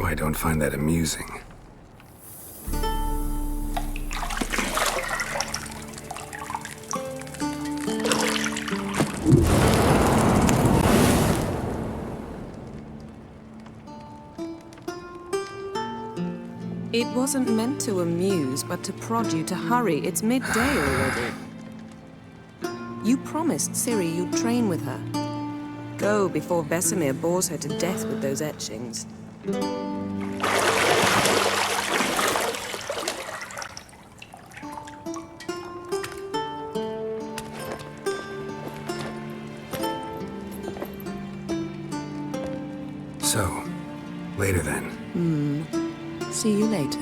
No, I don't find that amusing. It wasn't meant to amuse, but to prod you to hurry. It's midday already. You promised Ciri you'd train with her. Go before Vesemir bores her to death with those etchings. So, later then. See you later.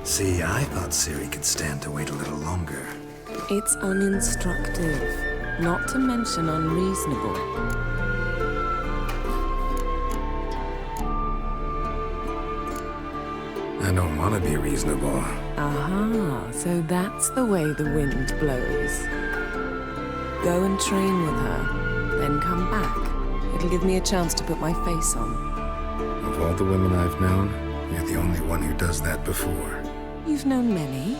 See, I thought Ciri could stand to wait a little longer. It's uninstructive, not to mention unreasonable. I don't want to be reasonable. Aha, so that's the way the wind blows. Go and train with her, then come back. It'll give me a chance to put my face on. Of all the women I've known, you're the only one who does that before. You've known many.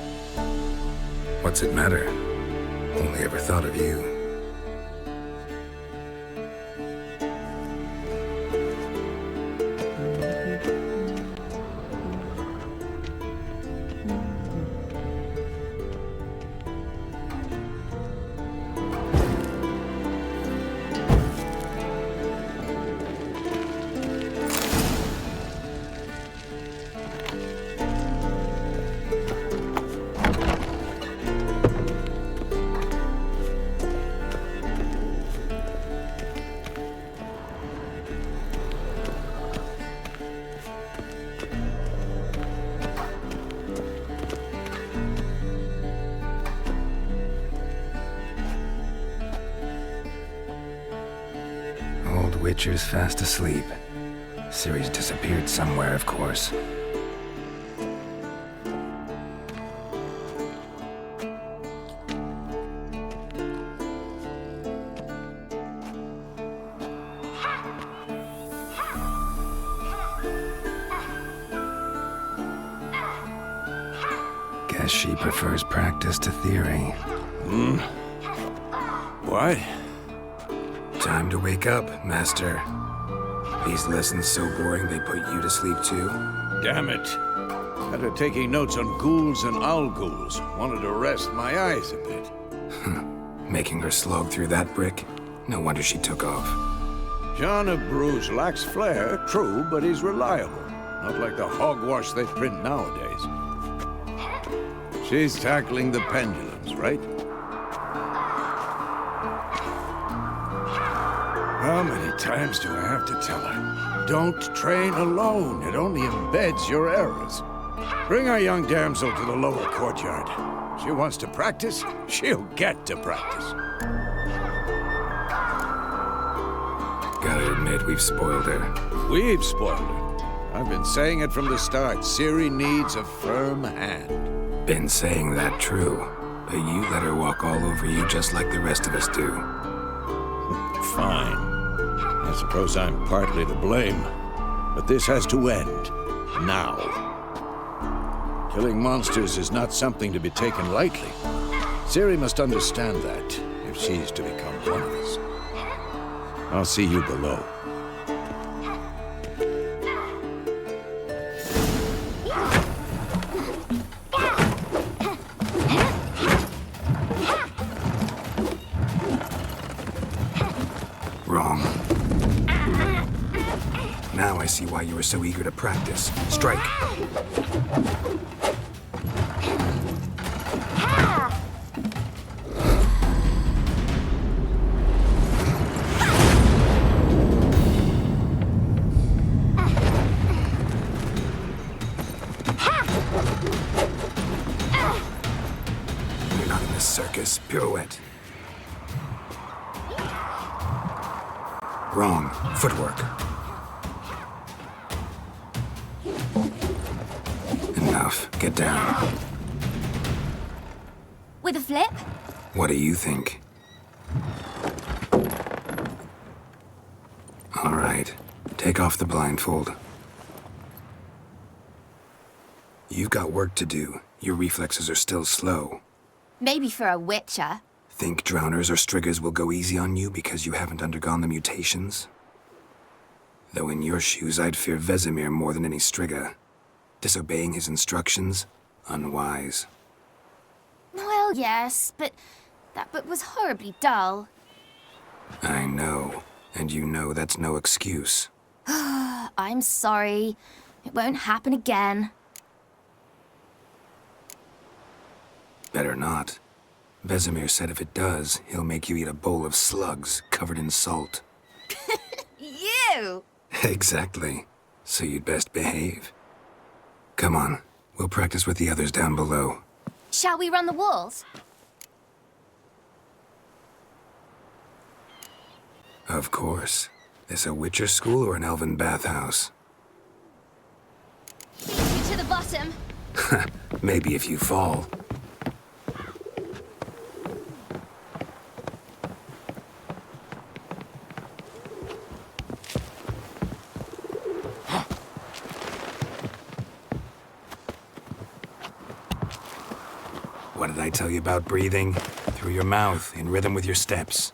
What's it matter? Only ever thought of you. Witcher's fast asleep. Ciri's disappeared somewhere, of course. Guess she prefers practice to theory. What? Time to wake up, Master. These lessons so boring they put you to sleep too? Damn it. After taking notes on ghouls and owl ghouls, wanted to rest my eyes a bit. Making her slog through that brick? No wonder she took off. John of Bruges lacks flair, true, but he's reliable. Not like the hogwash they print nowadays. She's tackling the pendulums, right? How many times do I have to tell her? Don't train alone. It only embeds your errors. Bring our young damsel to the lower courtyard. She wants to practice, she'll get to practice. Gotta admit, we've spoiled her. We've spoiled her. I've been saying it from the start. Ciri needs a firm hand. Been saying that true, but you let her walk all over you just like the rest of us do. Fine. I suppose I'm partly to blame. But this has to end. Now. Killing monsters is not something to be taken lightly. Ciri must understand that, if she's to become one of us. I'll see you below. Wrong. Now I see why you were so eager to practice. Strike. You're not in this circus. Pirouette. Wrong. Footwork. Enough. Get down. With a flip? What do you think? All right. Take off the blindfold. You've got work to do. Your reflexes are still slow. Maybe for a witcher. Think drowners or striggers will go easy on you because you haven't undergone the mutations? Though in your shoes, I'd fear Vesemir more than any strigger. Disobeying his instructions? Unwise. Well, yes, but that book was horribly dull. I know. And you know that's no excuse. I'm sorry. It won't happen again. Better not. Vesemir said if it does, he'll make you eat a bowl of slugs covered in salt. You! Exactly. So you'd best behave. Come on. We'll practice with the others down below. Shall we run the walls? Of course. This a Witcher school or an elven bathhouse? To the bottom. Maybe if you fall. What did I tell you about breathing? Through your mouth, in rhythm with your steps.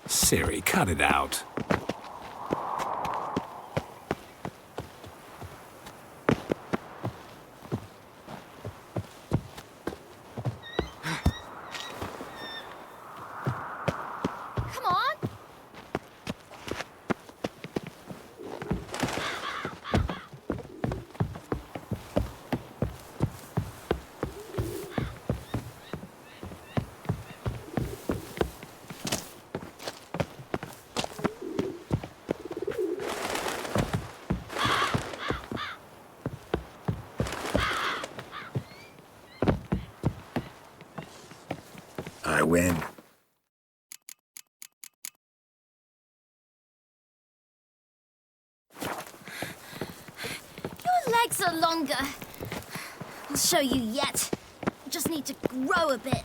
Ciri, cut it out. Come on. I win. Your legs are longer. I'll show you yet. You just need to grow a bit.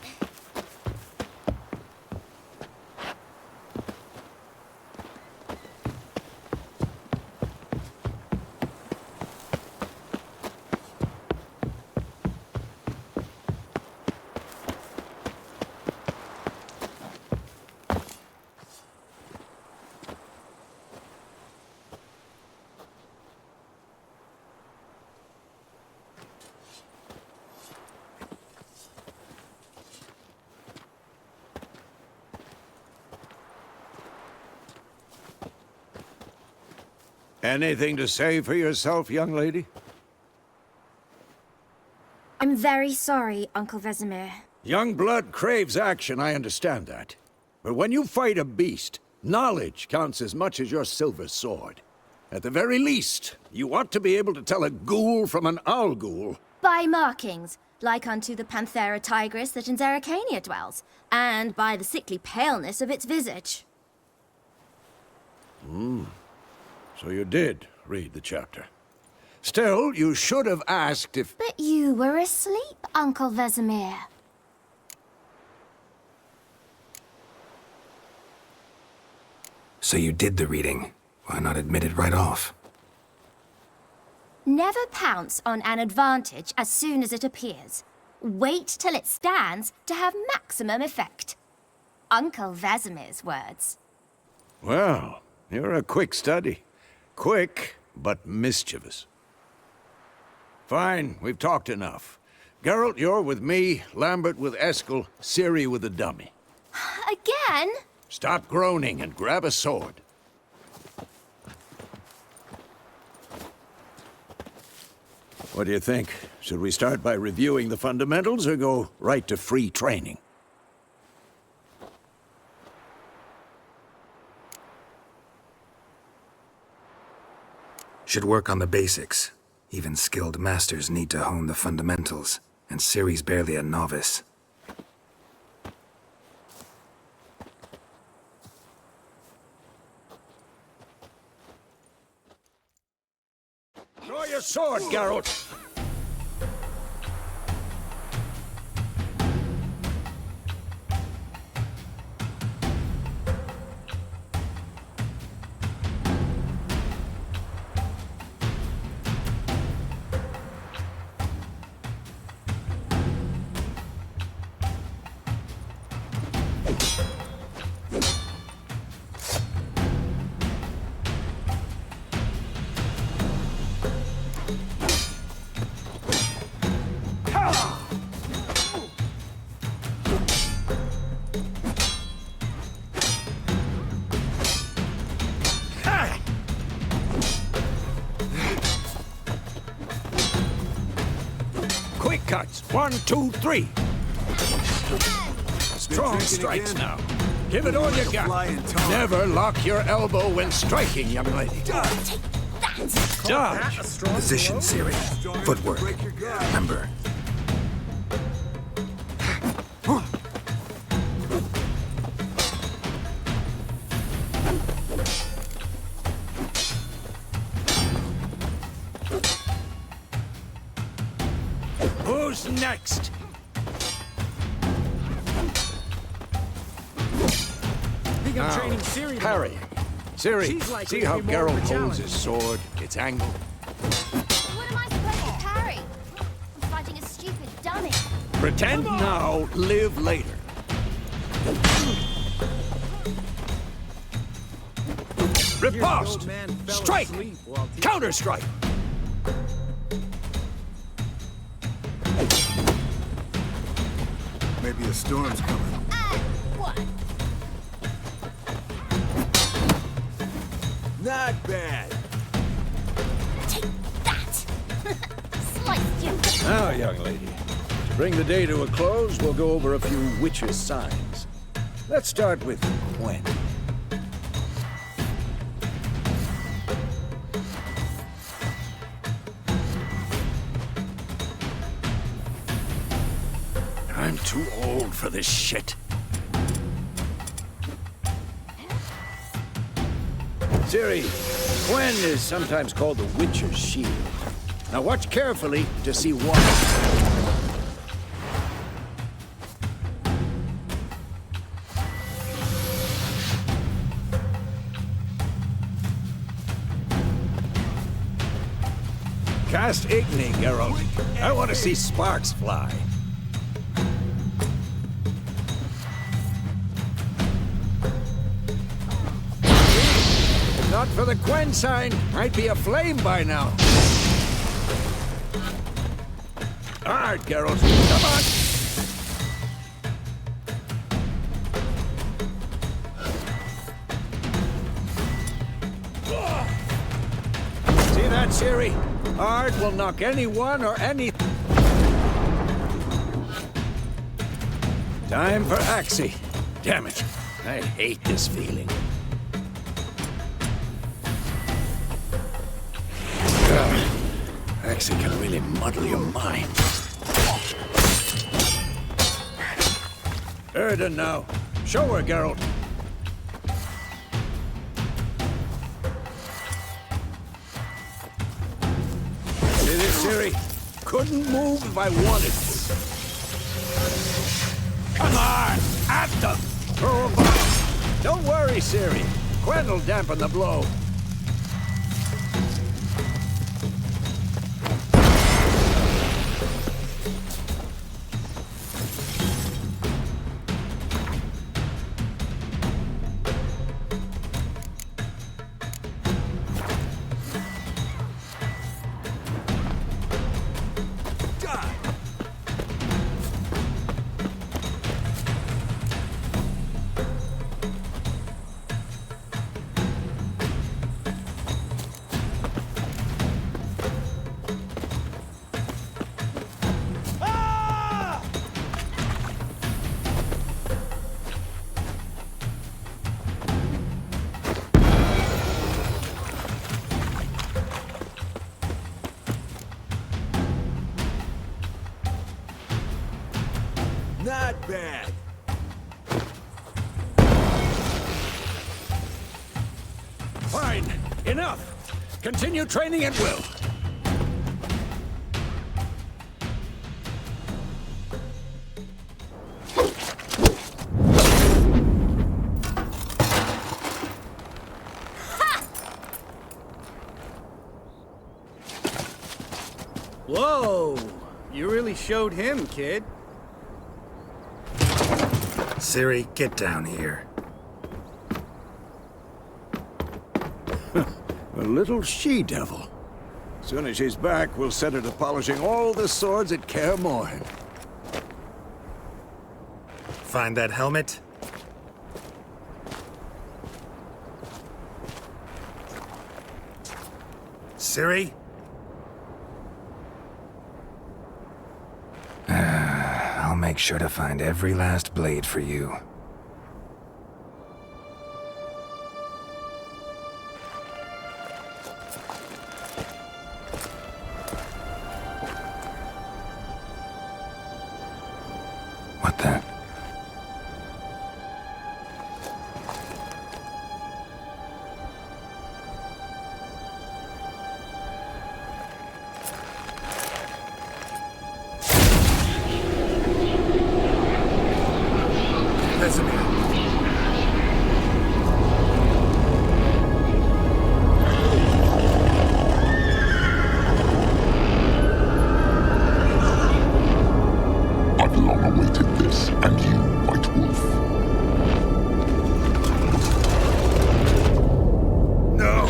Anything to say for yourself, young lady? I'm very sorry, Uncle Vesemir. Young blood craves action, I understand that. But when you fight a beast, knowledge counts as much as your silver sword. At the very least, you ought to be able to tell a ghoul from an owl ghoul. By markings, like unto the Panthera tigris that in Zerrikania dwells, and by the sickly paleness of its visage. So you did read the chapter. Still, you should have asked if... But you were asleep, Uncle Vesemir. So you did the reading. Why not admit it right off? Never pounce on an advantage as soon as it appears. Wait till it stands to have maximum effect. Uncle Vesemir's words. Well, you're a quick study. Quick, but mischievous. Fine, we've talked enough. Geralt, you're with me, Lambert with Eskel, Ciri with the dummy. Again? Stop groaning and grab a sword. What do you think? Should we start by reviewing the fundamentals or go right to free training? Should work on the basics. Even skilled masters need to hone the fundamentals, and Ciri's barely a novice. Draw your sword, Geralt! Quick cuts. 1, 2, 3. Strong strikes now. Give it all you got. Never lock your elbow when striking, young lady. Dodge. Position, Ciri. Footwork. Remember. Who's next? Now, parry. Ciri, like see how me more of a Geralt holds challenge. his sword, its angle? What am I supposed to parry? I'm fighting a stupid dummy. Pretend now, live later. Riposte! Strike! Counter-strike! Maybe a storm's coming. What? Not bad. Take that! Sliced you. Now, young lady, to bring the day to a close, we'll go over a few witches' signs. Let's start with Gwen. I'm too old for this shit. Ciri, Gwen is sometimes called the Witcher's Shield. Now watch carefully to see why. Cast Igni, Geralt. I want to see sparks fly. If not for the Gwen sign, I'd be aflame by now. All right, Geralt. Come on. See that, Ciri? Art will knock anyone or any... Time for Axie. Damn it. I hate this feeling. Dyslexia can really muddle your mind. Erden now. Show her, Geralt. See this, Ciri? Couldn't move if I wanted to. Come on! At them! Throw a bomb! Don't worry, Ciri. Gwen'll dampen the blow. Not bad. Fine. Enough. Continue training at will. Whoa! You really showed him, kid. Ciri, get down here. A little she-devil. Soon as she's back, we'll set her to polishing all the swords at Kaer Morhen. Find that helmet? Ciri? I'll make sure to find every last blade for you. What the? I've long awaited this, and you, White Wolf. No!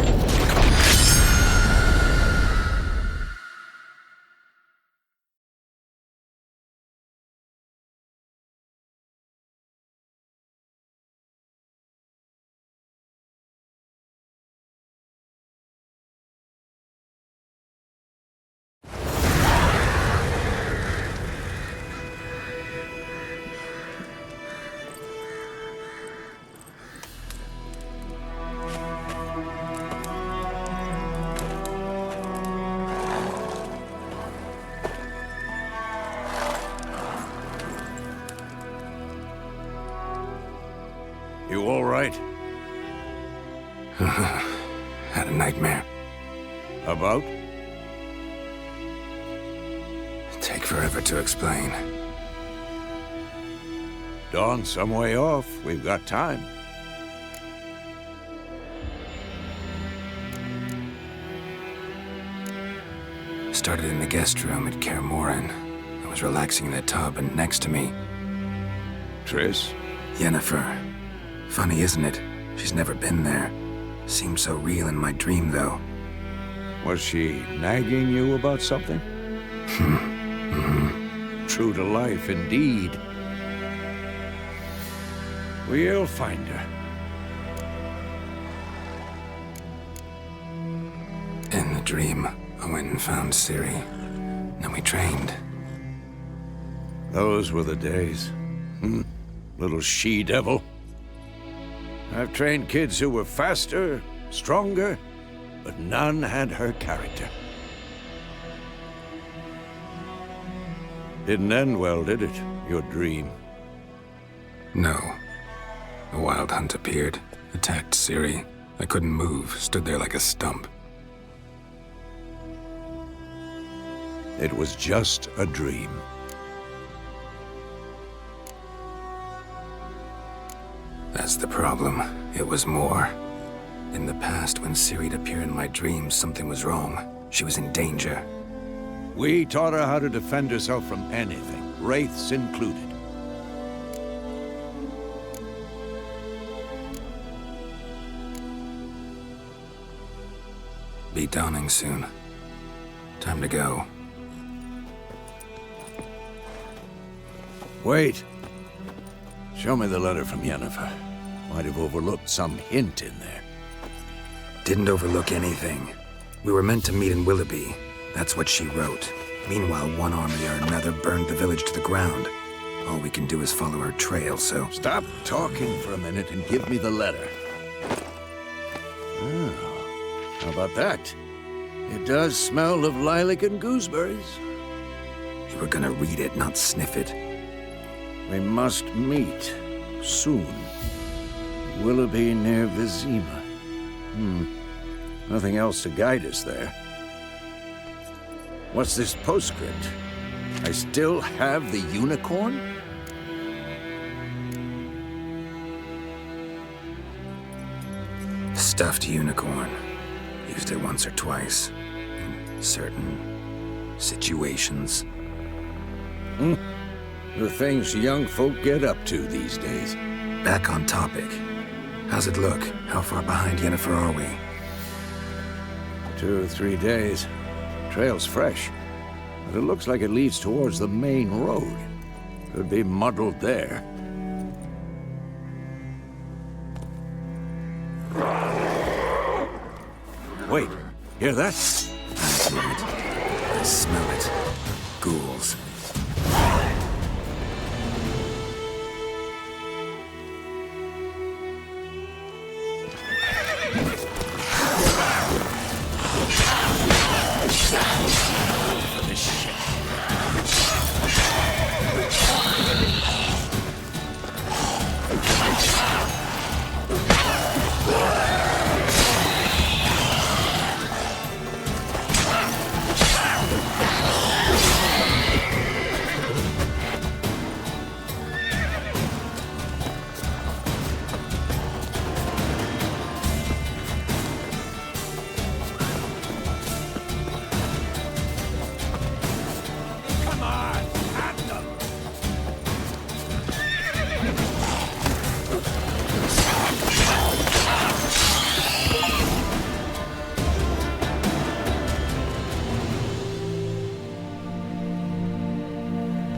You all right? Had a nightmare. About? Take forever to explain. Dawn's some way off. We've got time. Started in the guest room at Kaer Morhen. I was relaxing in the tub, and next to me, Triss? Yennefer. Funny, isn't it? She's never been there. Seemed so real in my dream, though. Was she nagging you about something? True to life, indeed. We'll find her. In the dream, I went and found Ciri. Then we trained. Those were the days. Little she-devil. I've trained kids who were faster, stronger, but none had her character. Didn't end well, did it? Your dream. No. A wild hunt appeared, attacked Ciri. I couldn't move, stood there like a stump. It was just a dream. That's the problem. It was more. In the past, when Ciri'd appear in my dreams, something was wrong. She was in danger. We taught her how to defend herself from anything, wraiths included. Be dawning soon. Time to go. Wait. Show me the letter from Yennefer. Might have overlooked some hint in there. Didn't overlook anything. We were meant to meet in Willoughby. That's what she wrote. Meanwhile, one army or another burned the village to the ground. All we can do is follow her trail, so... Stop talking for a minute and give me the letter. Oh, how about that? It does smell of lilac and gooseberries. You were gonna read it, not sniff it. We must meet soon. Willoughby near Vizima. Nothing else to guide us there. What's this postscript? I still have the unicorn? Stuffed unicorn. Used it once or twice. In certain situations. The things young folk get up to these days. Back on topic. How's it look? How far behind Yennefer are we? 2 or 3 days. Trail's fresh, but it looks like it leads towards the main road. Could be muddled there. Wait, hear that? I hear it. I smell it. Ghouls.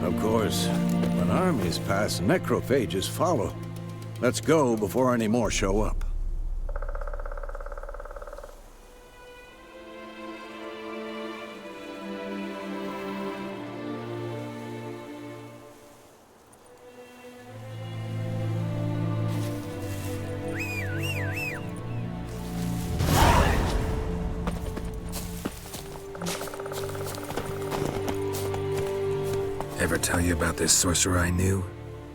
Of course, when armies pass, necrophages follow. Let's go before any more show up. Ever tell you about this sorcerer I knew?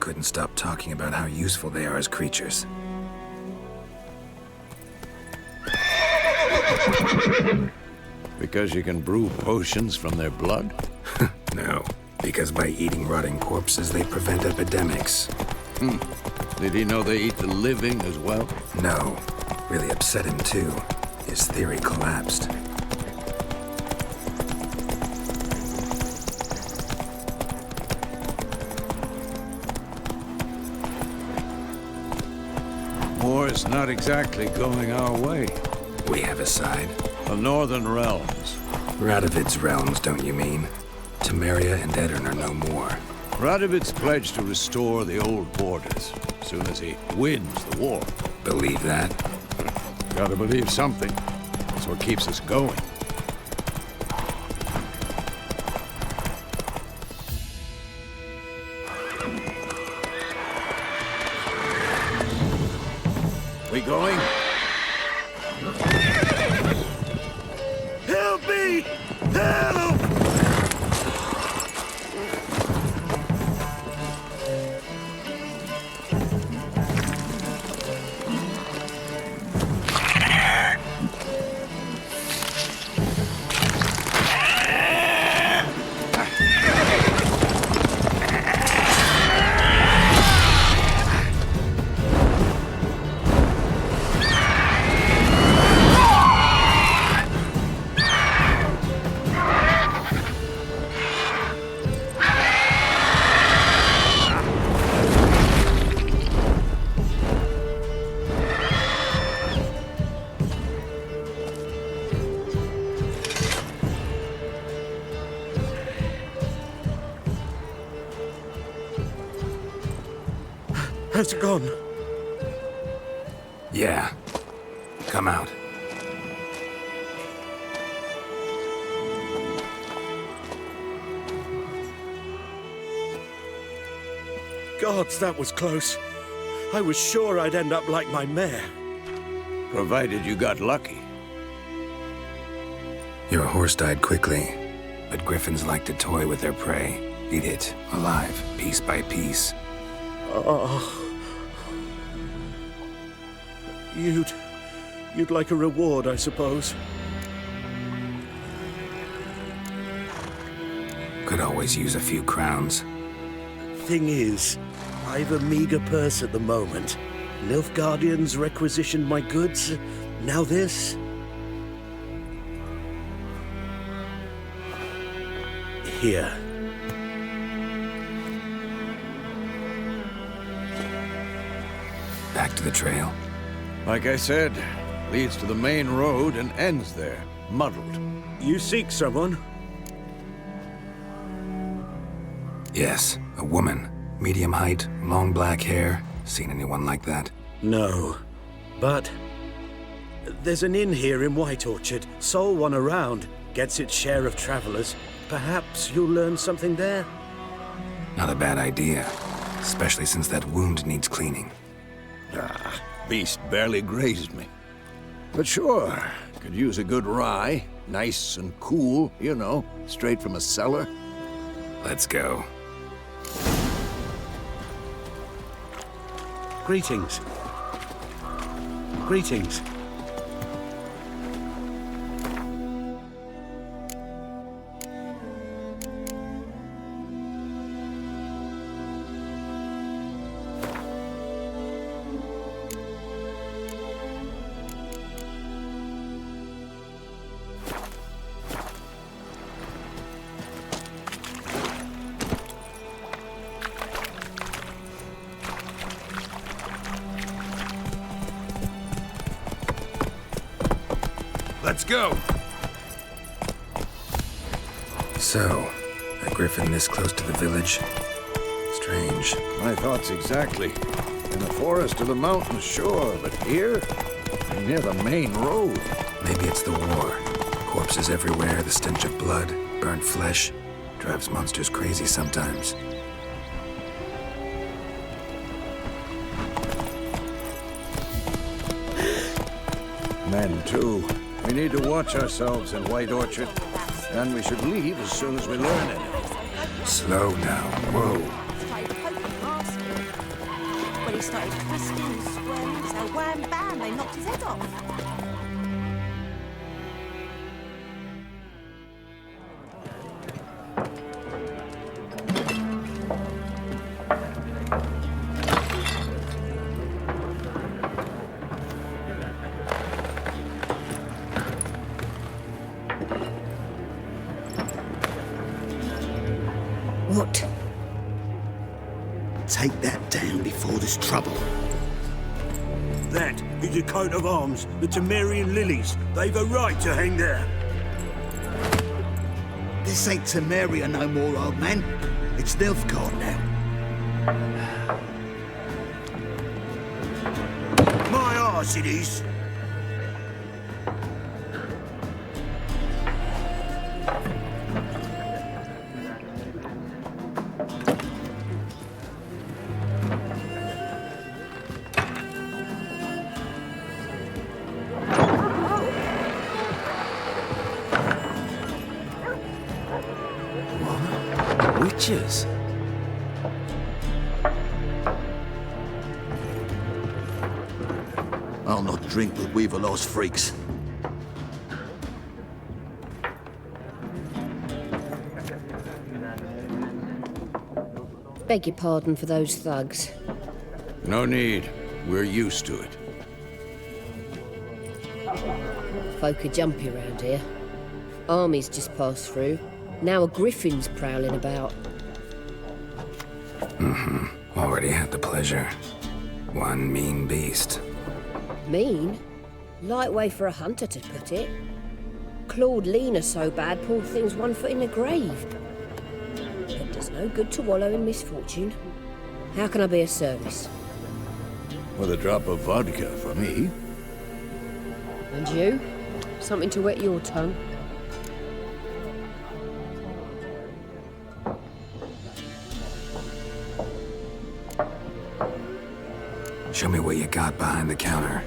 Couldn't stop talking about how useful they are as creatures. Because you can brew potions from their blood? No, because by eating rotting corpses, they prevent epidemics. Did he know they eat the living as well? No, really upset him too. His theory collapsed. War's not exactly going our way. We have a side. The Northern Realms. Radovid's realms, don't you mean? Temeria and Edirn are no more. Radovid's pledged to restore the old borders, as soon as he wins the war. Believe that? Gotta believe something. That's what keeps us going. We going? Help me! Help! Has it gone? Yeah. Come out. Gods, that was close. I was sure I'd end up like my mare. Provided you got lucky. Your horse died quickly, but griffins like to toy with their prey. Eat it, alive, piece by piece. Oh. You'd like a reward, I suppose. Could always use a few crowns. Thing is, I've a meager purse at the moment. Nilfgaardians requisitioned my goods. Now this. Here. Back to the trail. Like I said, leads to the main road and ends there, muddled. You seek someone? Yes, a woman. Medium height, long black hair. Seen anyone like that? No. But there's an inn here in White Orchard. Sole one around. Gets its share of travelers. Perhaps you'll learn something there? Not a bad idea. Especially since that wound needs cleaning. Beast barely grazed me. But sure, could use a good rye. Nice and cool, you know, straight from a cellar. Let's go. Greetings. Greetings. Let's go! So, a griffin this close to the village? Strange. My thoughts exactly. In the forest or the mountains, sure, but here? Near the main road. Maybe it's the war. Corpses everywhere, the stench of blood, burnt flesh. Drives monsters crazy sometimes. Men, too. We need to watch ourselves in White Orchard. And we should leave as soon as we learn anything. Slow now. Whoa. When he started twisting and squirming, so wham bam, they knocked his head off. What? Take that down before there's trouble. That is a coat of arms, the Temerian lilies. They've a right to hang there. This ain't Temeria no more, old man. It's Nilfgaard now. My arse it is. Witches? I'll not drink with Weaverlaw's freaks. Beg your pardon for those thugs. No need. We're used to it. Folk are jumpy around here. Armies just passed through. Now a griffin's prowling about. Already had the pleasure. One mean beast. Mean? Light way for a hunter to put it. Clawed Lena so bad, poor thing's 1 foot in the grave. It does no good to wallow in misfortune. How can I be of service? with a drop of vodka for me. And you? Something to wet your tongue? Show me what you got behind the counter.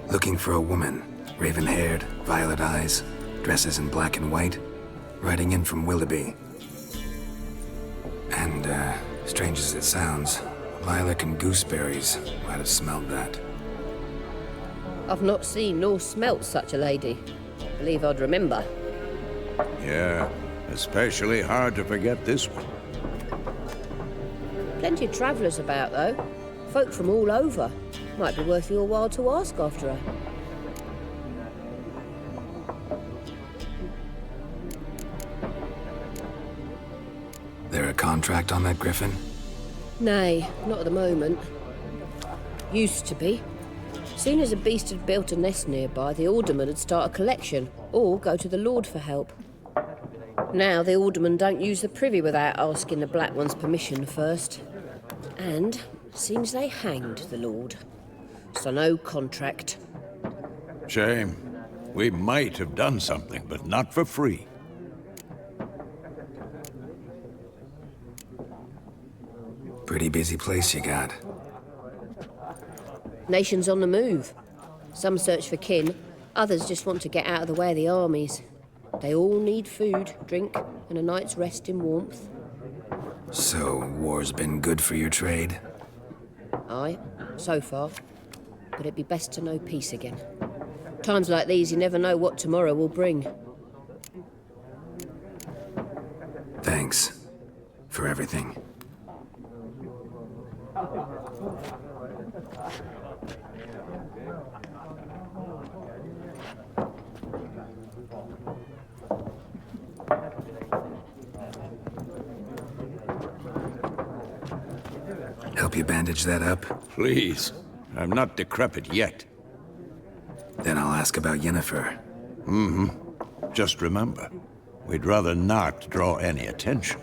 Looking for a woman, raven-haired, violet eyes, dresses in black and white, riding in from Willoughby. And, strange as it sounds, lilac and gooseberries might have smelled that. I've not seen nor smelt such a lady. Believe I'd remember. Yeah, especially hard to forget this one. Plenty of travellers about, though. Folk from all over. Might be worth your while to ask after her. There a contract on that griffin? Nay, not at the moment. Used to be. Soon as a beast had built a nest nearby, the alderman would start a collection, or go to the Lord for help. Now the alderman don't use the privy without asking the Black One's permission first. And seems they hanged the Lord. So no contract. Shame. We might have done something, but not for free. Pretty busy place you got. Nations on the move. Some search for kin, others just want to get out of the way of the armies. They all need food, drink, and a night's rest in warmth. So, war's been good for your trade? Aye, so far. But it'd be best to know peace again. Times like these, you never know what tomorrow will bring. Thanks. For everything. Help you bandage that up? Please. I'm not decrepit yet. Then I'll ask about Yennefer. Mm-hmm. Just remember, we'd rather not draw any attention.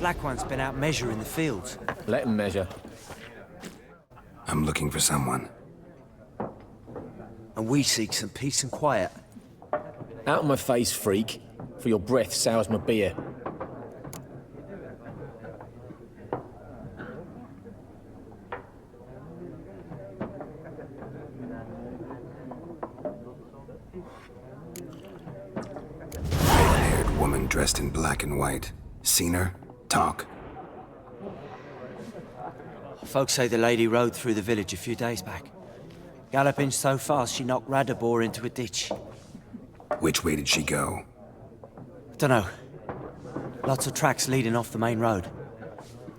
Black One's been out measuring the fields. Let him measure. I'm looking for someone. And we seek some peace and quiet. Out of my face, freak, for your breath sours my beer. Red-haired woman dressed in black and white. Seen her? Talk. Folks say the lady rode through the village a few days back. Galloping so fast she knocked Radabor into a ditch. Which way did she go? Dunno. Lots of tracks leading off the main road.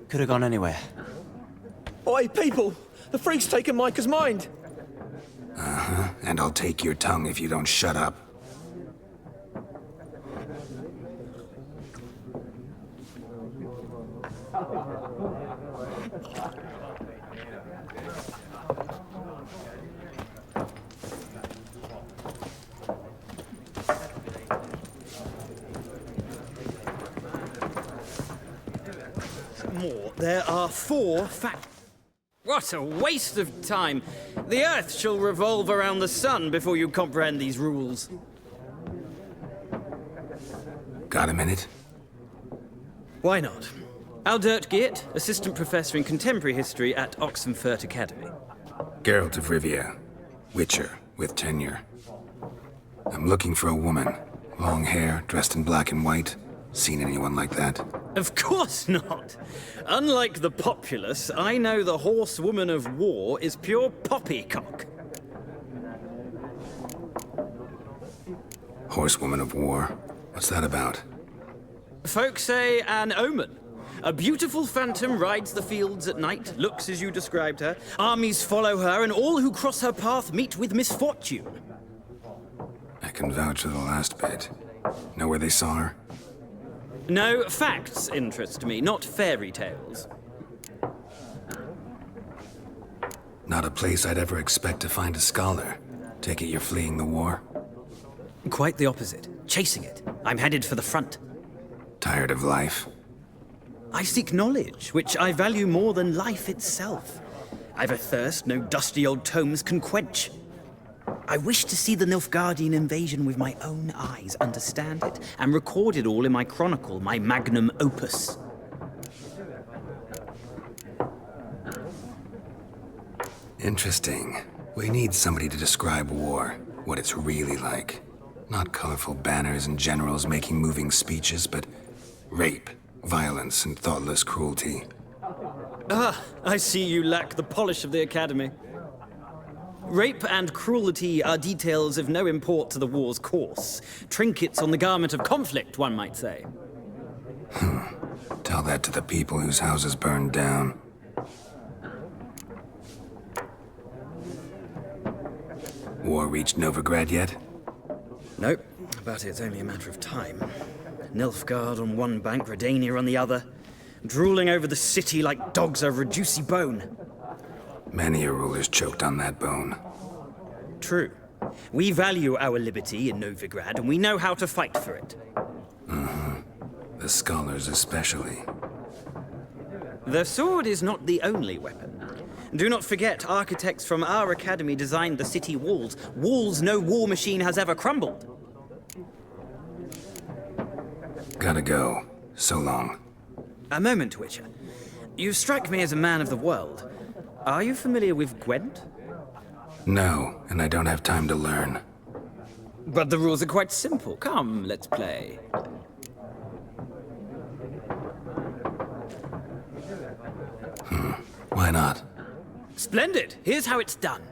Could have gone anywhere. Oi, people! The freak's taken Micah's mind! Uh-huh. And I'll take your tongue if you don't shut up. More. There are 4 What a waste of time. The Earth shall revolve around the sun before you comprehend these rules. Got a minute? Why not? Aldert Geert, Assistant Professor in Contemporary History at Oxenfurt Academy. Geralt of Rivia. Witcher, with tenure. I'm looking for a woman. Long hair, dressed in black and white. Seen anyone like that? Of course not. Unlike the populace, I know the horsewoman of war is pure poppycock. Horsewoman of war? What's that about? Folk say an omen. A beautiful phantom rides the fields at night, looks as you described her. Armies follow her, and all who cross her path meet with misfortune. I can vouch for the last bit. Know where they saw her? No, facts interest me, not fairy tales. Not a place I'd ever expect to find a scholar. Take it you're fleeing the war? Quite the opposite. Chasing it. I'm headed for the front. Tired of life? I seek knowledge, which I value more than life itself. I've a thirst no dusty old tomes can quench. I wish to see the Nilfgaardian invasion with my own eyes, understand it, and record it all in my chronicle, my magnum opus. Interesting. We need somebody to describe war, what it's really like. Not colorful banners and generals making moving speeches, but rape, violence, and thoughtless cruelty. Ah, I see you lack the polish of the Academy. Rape and cruelty are details of no import to the war's course. Trinkets on the garment of conflict, one might say. Tell that to the people whose houses burned down. War reached Novigrad yet? Nope, but it's only a matter of time. Nilfgaard on one bank, Redania on the other, drooling over the city like dogs over a juicy bone. Many a ruler's choked on that bone. True. We value our liberty in Novigrad, and we know how to fight for it. The scholars especially. The sword is not the only weapon. Do not forget, architects from our academy designed the city walls. Walls no war machine has ever crumbled. Gotta go. So long. A moment, Witcher. You strike me as a man of the world. Are you familiar with Gwent? No, and I don't have time to learn. But the rules are quite simple. Come, let's play. Why not? Splendid. Here's how it's done.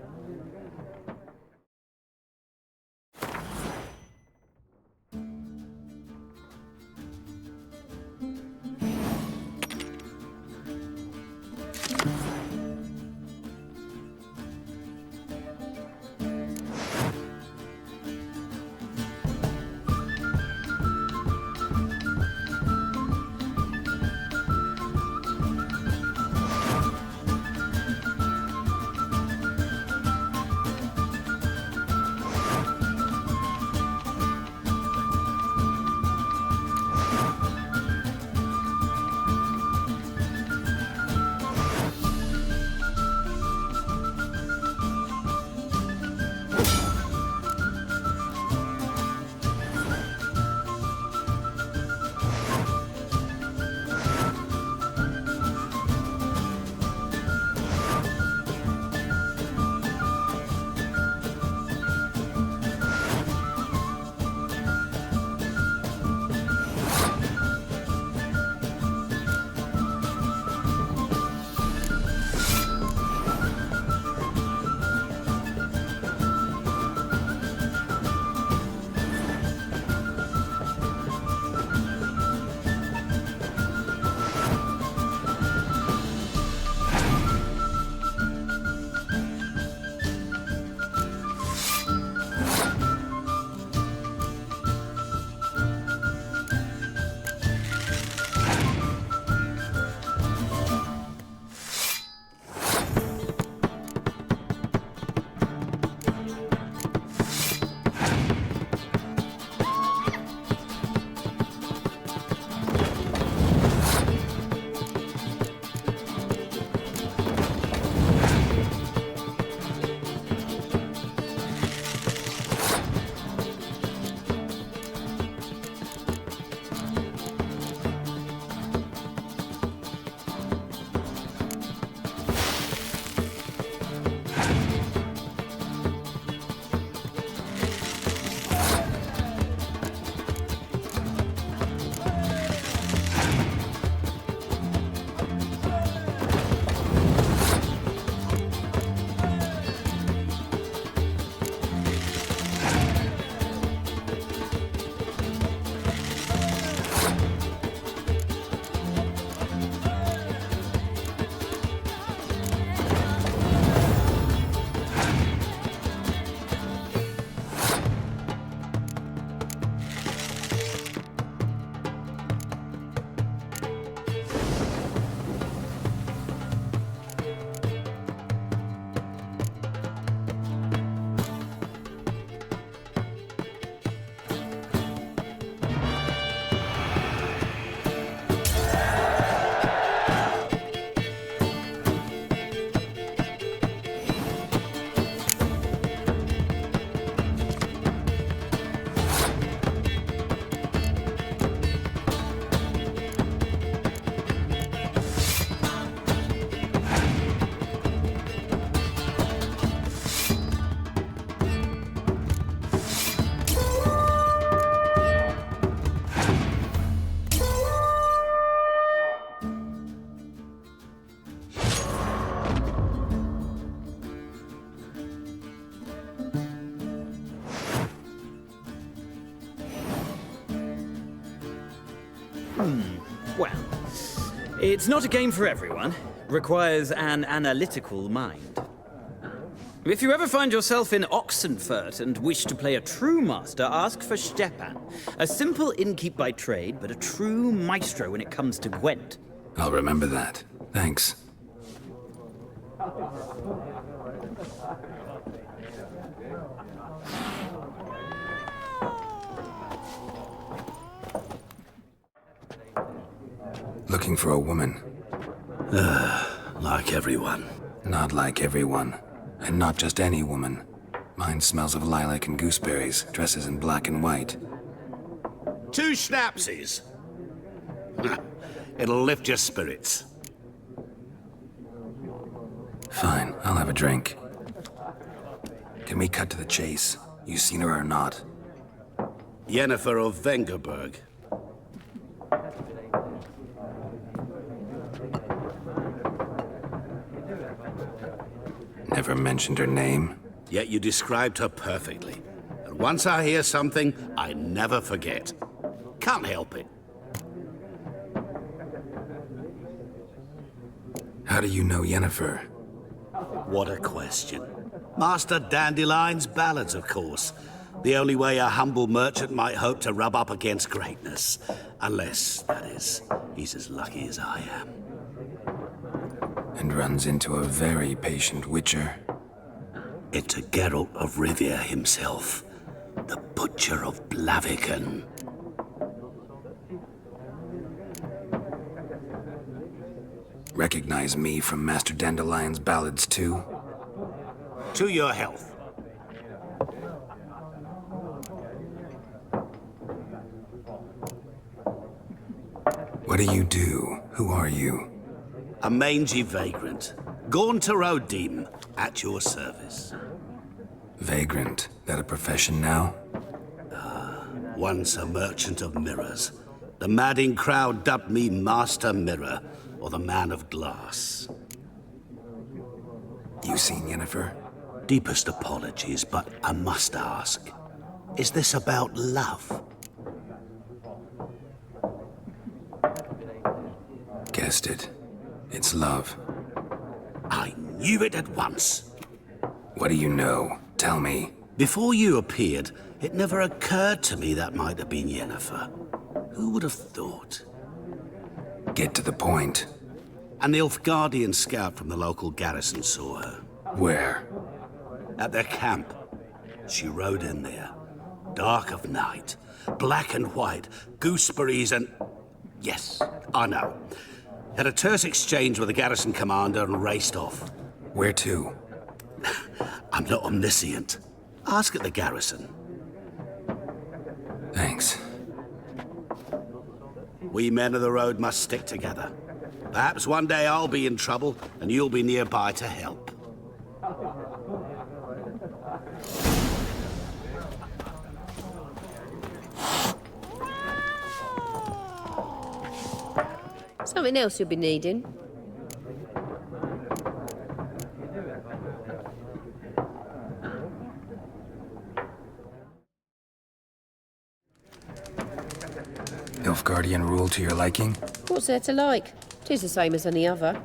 Well, it's not a game for everyone. Requires an analytical mind. If you ever find yourself in Oxenfurt and wish to play a true master, ask for Stepan. A simple innkeep by trade, but a true maestro when it comes to Gwent. I'll remember that. Thanks. Looking for a woman. Like everyone. Not like everyone. And not just any woman. Mine smells of lilac and gooseberries, dresses in black and white. 2 schnapsies. It'll lift your spirits. Fine, I'll have a drink. Can we cut to the chase? You seen her or not? Yennefer of Vengerberg. Never mentioned her name. Yet you described her perfectly. And once I hear something, I never forget. Can't help it. How do you know Yennefer? What a question. Master Dandelion's ballads, of course. The only way a humble merchant might hope to rub up against greatness. Unless, that is, he's as lucky as I am. And runs into a very patient witcher. Into Geralt of Rivia himself, the Butcher of Blaviken. Recognize me from Master Dandelion's ballads too? To your health. What do you do? Who are you? A mangy vagrant. Gaunter O'Deem, at your service. Vagrant. That a profession now? Once a merchant of mirrors. The madding crowd dubbed me Master Mirror, or the Man of Glass. You seen Yennefer? Deepest apologies, but I must ask. Is this about love? Guessed it. It's love. I knew it at once. What do you know? Tell me. Before you appeared, it never occurred to me that might have been Yennefer. Who would have thought? Get to the point. An Nilfgaardian scout from the local garrison saw her. Where? At their camp. She rode in there. Dark of night. Black and white. Gooseberries and... Yes, I know. Had a terse exchange with the garrison commander and raced off. Where to? I'm not omniscient. Ask at the garrison. Thanks. We men of the road must stick together. Perhaps one day I'll be in trouble and you'll be nearby to help. Something else you'll be needing. Nilfgaardian rule to your liking? What's there to like? 'Tis the same as any other.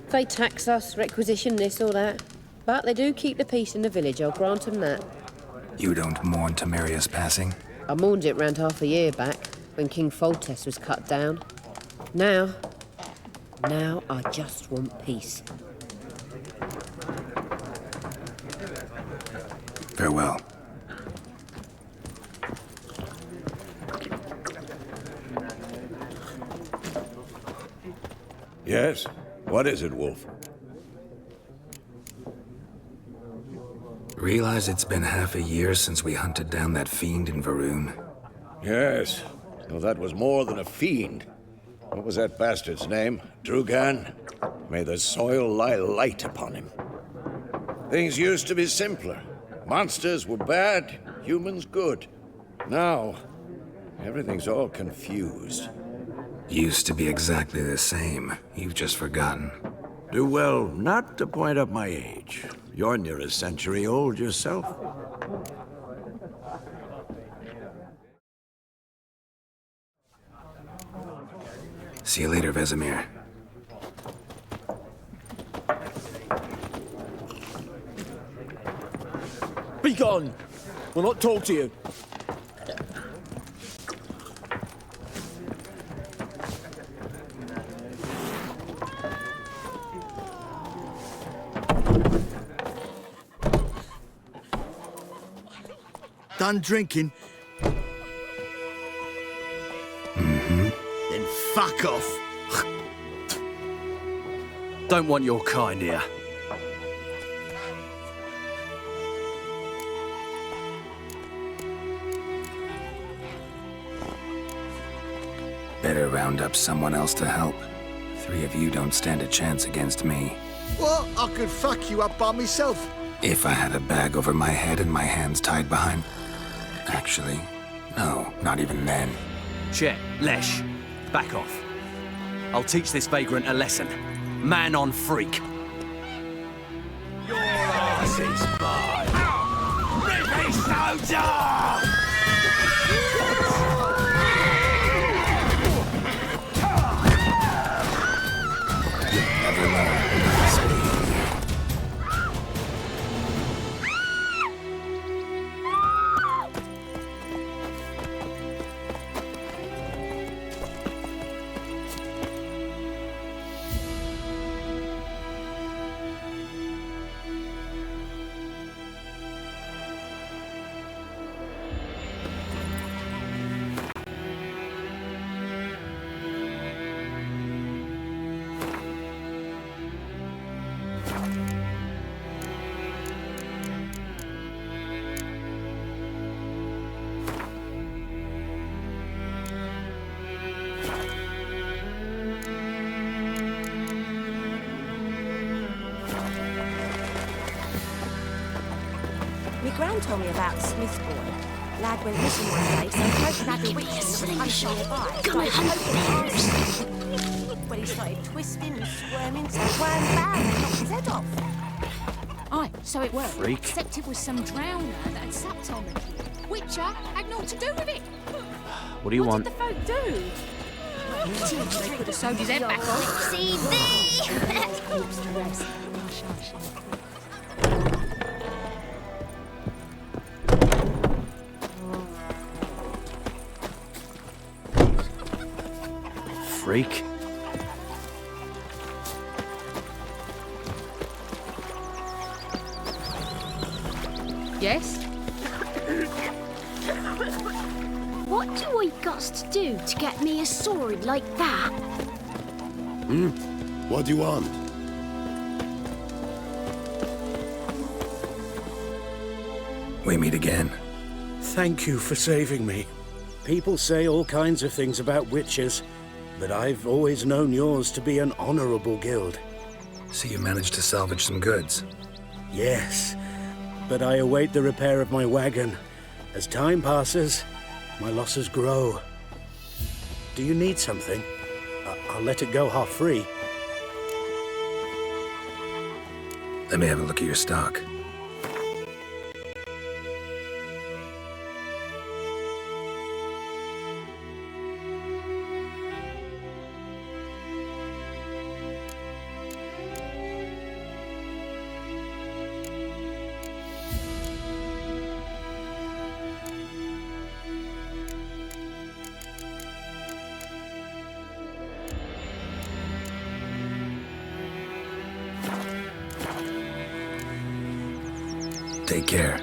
They tax us, requisition this or that. But they do keep the peace in the village, I'll grant 'em that. You don't mourn Temeria's passing? I mourned it round half a year back, when King Foltest was cut down. Now I just want peace. Farewell. Yes? What is it, Wolf? Realize it's been half a year since we hunted down that fiend in Varun? Yes. Well, that was more than a fiend. What was that bastard's name? Drugan? May the soil lie light upon him. Things used to be simpler. Monsters were bad, humans good. Now, everything's all confused. Used to be exactly the same. You've just forgotten. Do well not to point up my age. You're near a century old yourself. See you later, Vesemir. Be gone! We'll not talk to you. Done drinking? Mm-hmm. Then fuck off. Don't want your kind here. Better round up someone else to help. 3 of you don't stand a chance against me. What? I could fuck you up by myself. If I had a bag over my head and my hands tied behind... Actually, no, not even then. Chet, Lesh, back off. I'll teach this vagrant a lesson. Man on freak. Your ass is mine. Rippy soldier! Never learn. My gran told me about Smith's boy. Lad went missing one day, so hoping that the witches that were hunting nearby started when he started twisting and squirming, so wham bam, and knocked his head off. Aye, so it worked. Freak. Except it was some drowner that had sapped on the kid. Witcher had naught to do with it. What do you want? What did the folk do? They could have sewed his head back on. See Freak. Yes? What do I got to do to get me a sword like that? What do you want? We meet again. Thank you for saving me. People say all kinds of things about witches, but I've always known yours to be an honorable guild. So you managed to salvage some goods? Yes, but I await the repair of my wagon. As time passes, my losses grow. Do you need something? I'll let it go half-free. Let me have a look at your stock. Take care.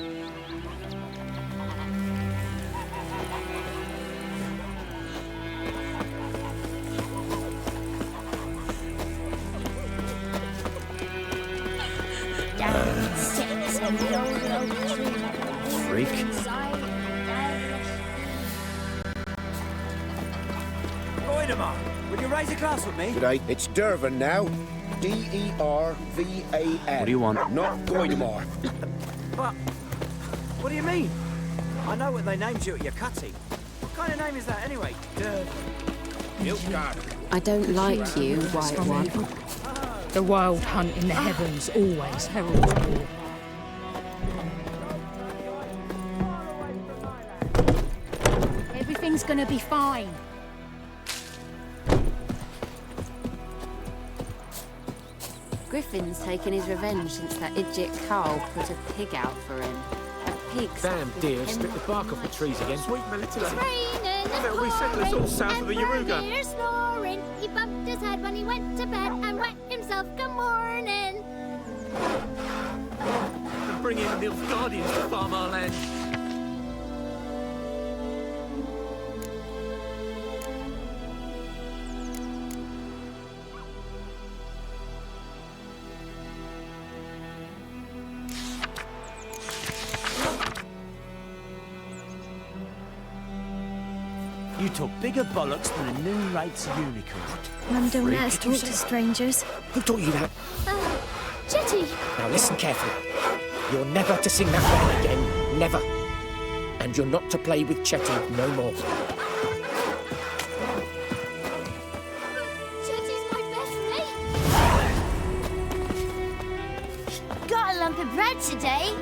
Freak. Goidemar, will you raise a glass with me? G'day, it's Dervan now. D-E-R-V-A-N. What do you want? Not Goidemar. But, what do you mean? I know what they named you at your cutting. What kind of name is that anyway? I don't like you, White One. The wild hunt in the heavens always heralds war. Everything's gonna be fine. Griffin's taken his revenge since that idiot Carl put a pig out for him. A pig. Damn deer, strip the bark off the trees again. Sweet melody. It's raining and There'll be settlers all south pouring, of the and Yaruga. Bertier's snoring. He bumped his head when he went to bed and wet himself. Good morning. And bring in Nilfgaardians to farm our land. You took bigger bollocks than a new rates unicorn. Mum don't let us talk to strangers. Who taught you that? Jetty! Now listen carefully. You're never to sing that line again. Never. And you're not to play with Chetty no more. Jetty's my best mate! Got a lump of bread today.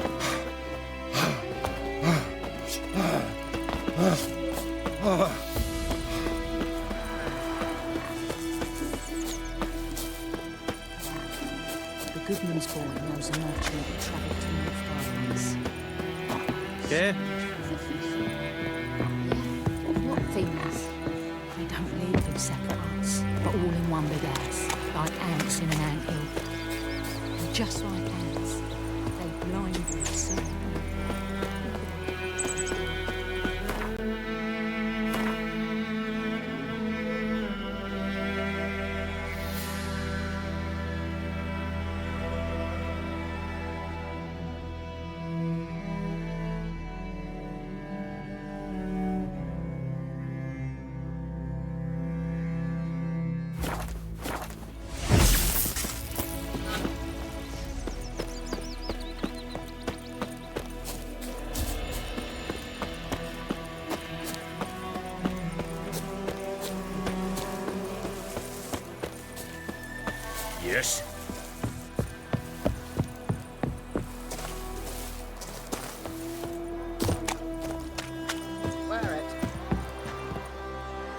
The Goodman's boy knows a merchant that travelled to North Islands. Yeah? What things? They don't live in separate huts, but all in one big house, like ants in an anthill. And just like ants, they blindly serve. Yes? Wear it.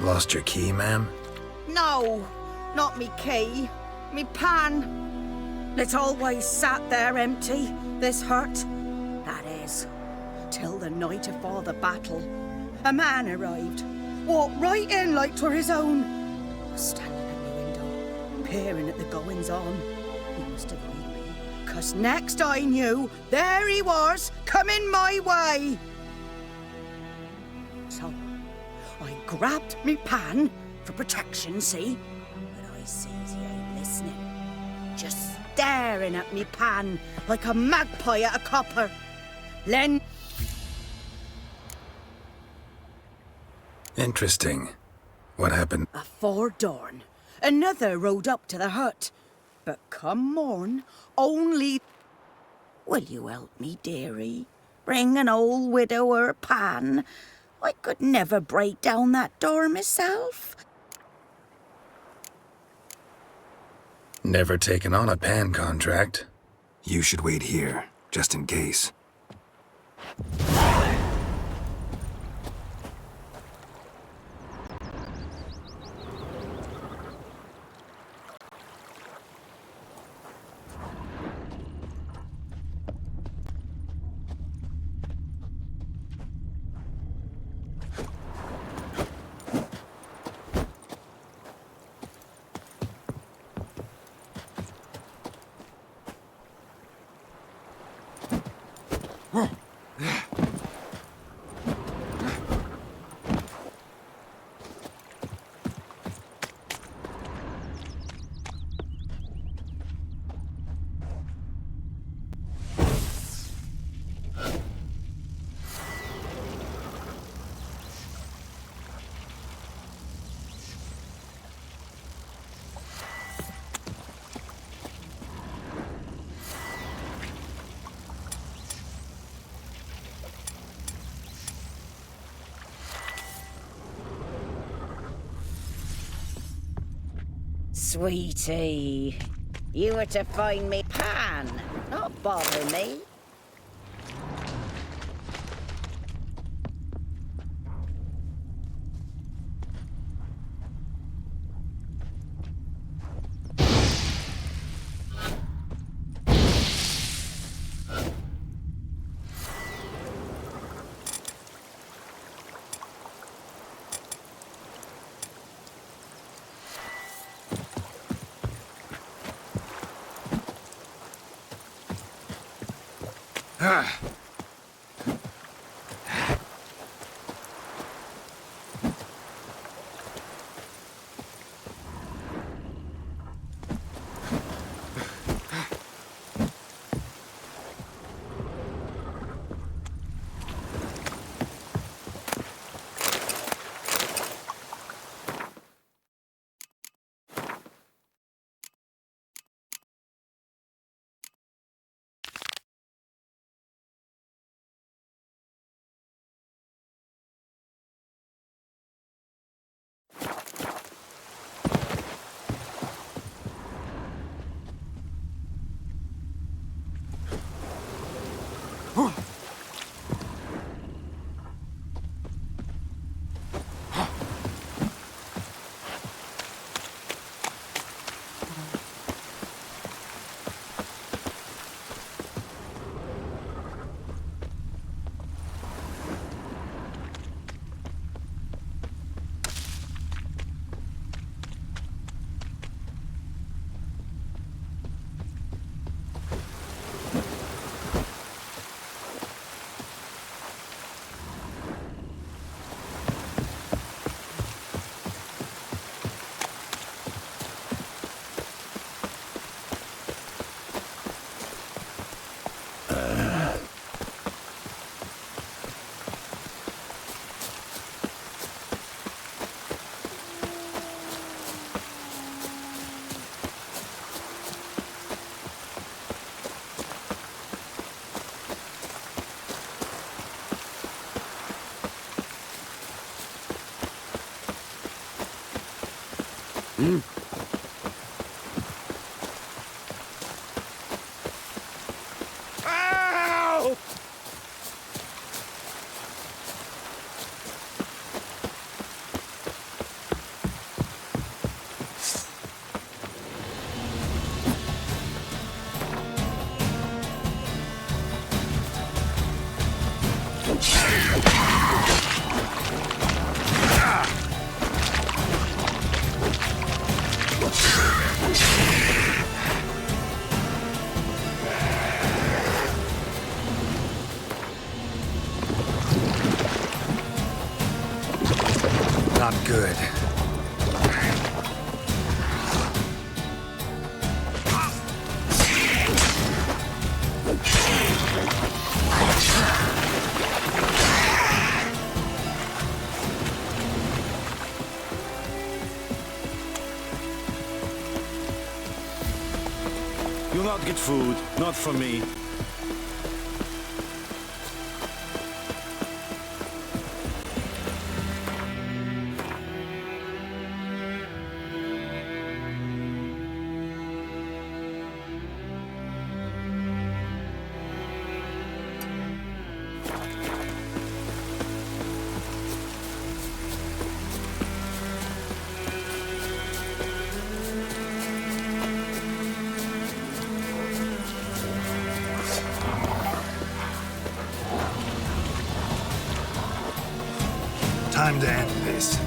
Lost your key, ma'am? No, not me key. Me pan. It's always sat there empty, this hut. That is, till the night afore the battle. A man arrived, walked right in like 'twere his own. Was standing at my window, peering at the goings-on. He must have read me, 'cause next I knew, there he was, coming my way. So, I grabbed me pan for protection, see? But I sees he ain't listening. Just staring at me pan like a magpie at a copper. Len. Interesting. What happened? Afore dawn, another rode up to the hut. But come morn, only... Will you help me, dearie? Bring an old widower pan. I could never break down that door myself. Never taken on a pan contract. You should wait here, just in case. Sweetie, you were to find me pan, not bother me. Not good. You'll not get food, not from me. Time to end this.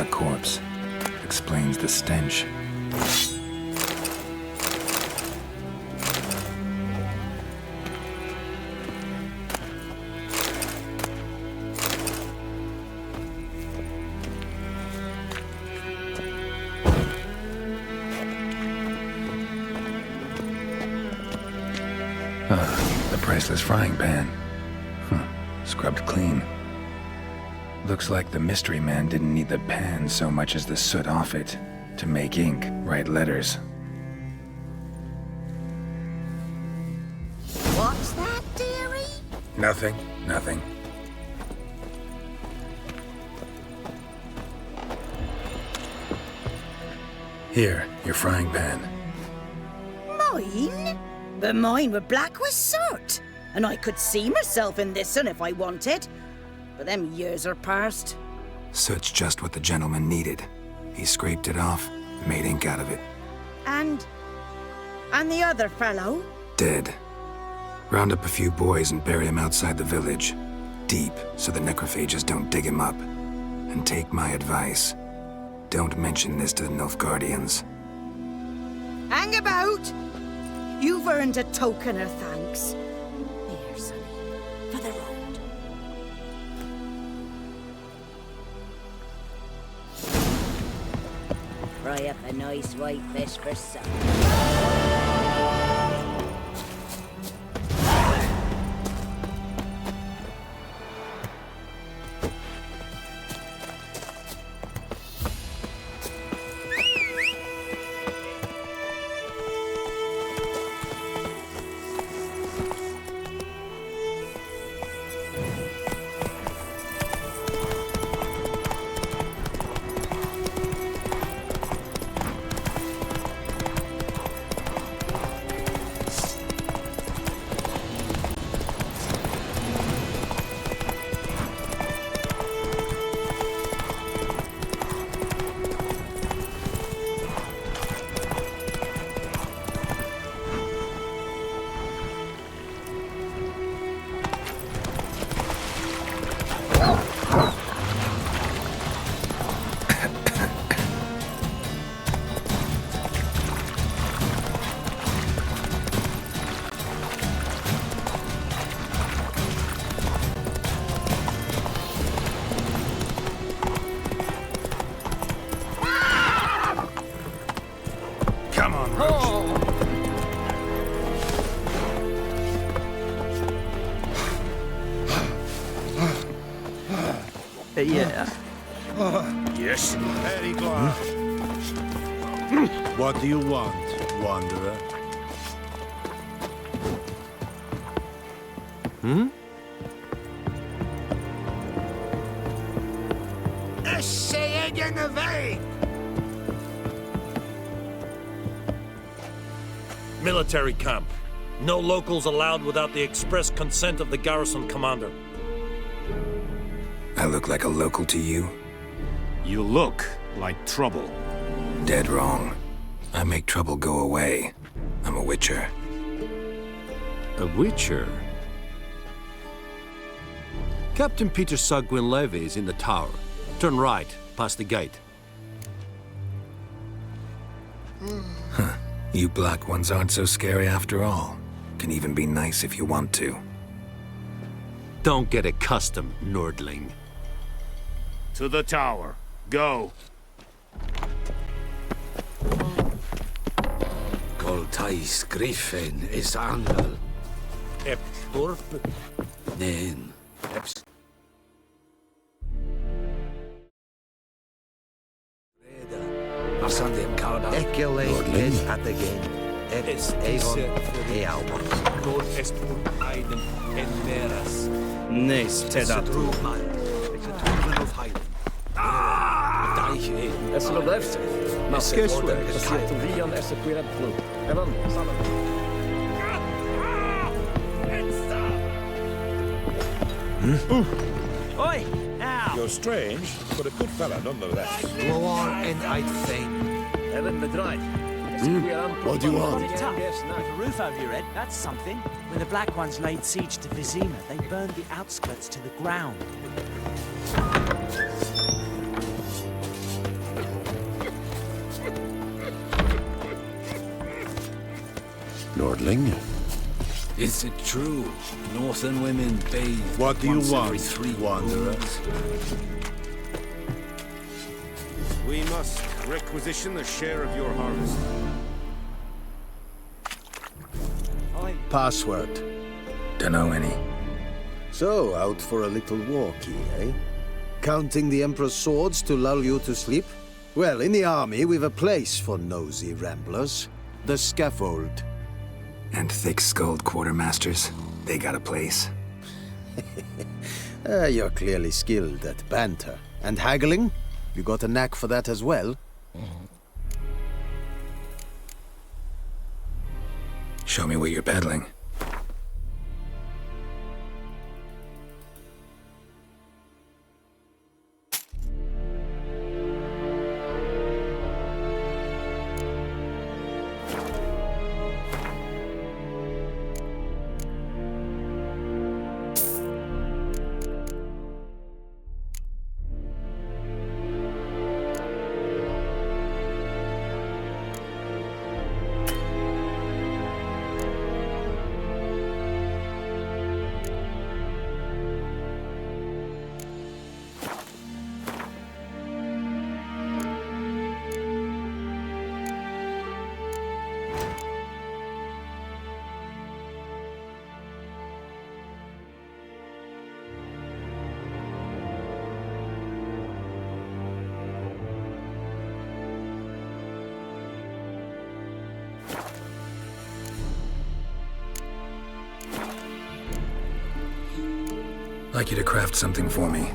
A corpse. Explains the stench. The priceless frying pan. Scrubbed clean. Looks like the mystery man didn't need the pan so much as the soot off it to make ink, write letters. What's that, dearie? Nothing. Here, your frying pan. Mine? But mine were black with soot. And I could see myself in this one if I wanted. But them years are past. Soot's just what the gentleman needed. He scraped it off, made ink out of it. And the other fellow? Dead. Round up a few boys and bury him outside the village. Deep, so the necrophages don't dig him up. And take my advice. Don't mention this to the Nilfgaardians. Hang about! You've earned a token of thanks. Here, sonny, for the road. Fry up a nice white fish for supper. Yeah. Yes. Very glad. What do you want, wanderer? Military camp. No locals allowed without the express consent of the garrison commander. I look like a local to you? You look like trouble. Dead wrong. I make trouble go away. I'm a witcher. A witcher? Captain Peter Sagwin Levy is in the tower. Turn right, past the gate. Huh. You black ones aren't so scary after all. Can even be nice if you want to. Don't get accustomed, Nordling. To the tower. Go. Goltais Griffin is Angel. Eptorp? Nen. Arsandim Karda. Ekele is at the game. It's Avon Ealbos. Nord Espur Aiden en Meras. Nes, Tedat. It's a token of hiding. Es lo lefse. Mas keswe, es Rian es querat blue. Evan, Oi! Now! You're strange, but a good fella nonetheless. Go on and I'd faint. Evan bedried. What do you want? Pretty tough. With a roof over your head, that's something. When the Black Ones laid siege to Vizima, they burned the outskirts to the ground. lordling. Is it true? Northern women bathe What do you once every want, 3 wanderer? moons? We must requisition a share of your harvest. Password. Dunno any. So, out for a little walkie, eh? Counting the Emperor's swords to lull you to sleep? Well, in the army, we've a place for nosy ramblers. The scaffold. And thick-skulled quartermasters, they got a place. You're clearly skilled at banter. And haggling? You got a knack for that as well? Show me what you're peddling. I'd like you to craft something for me.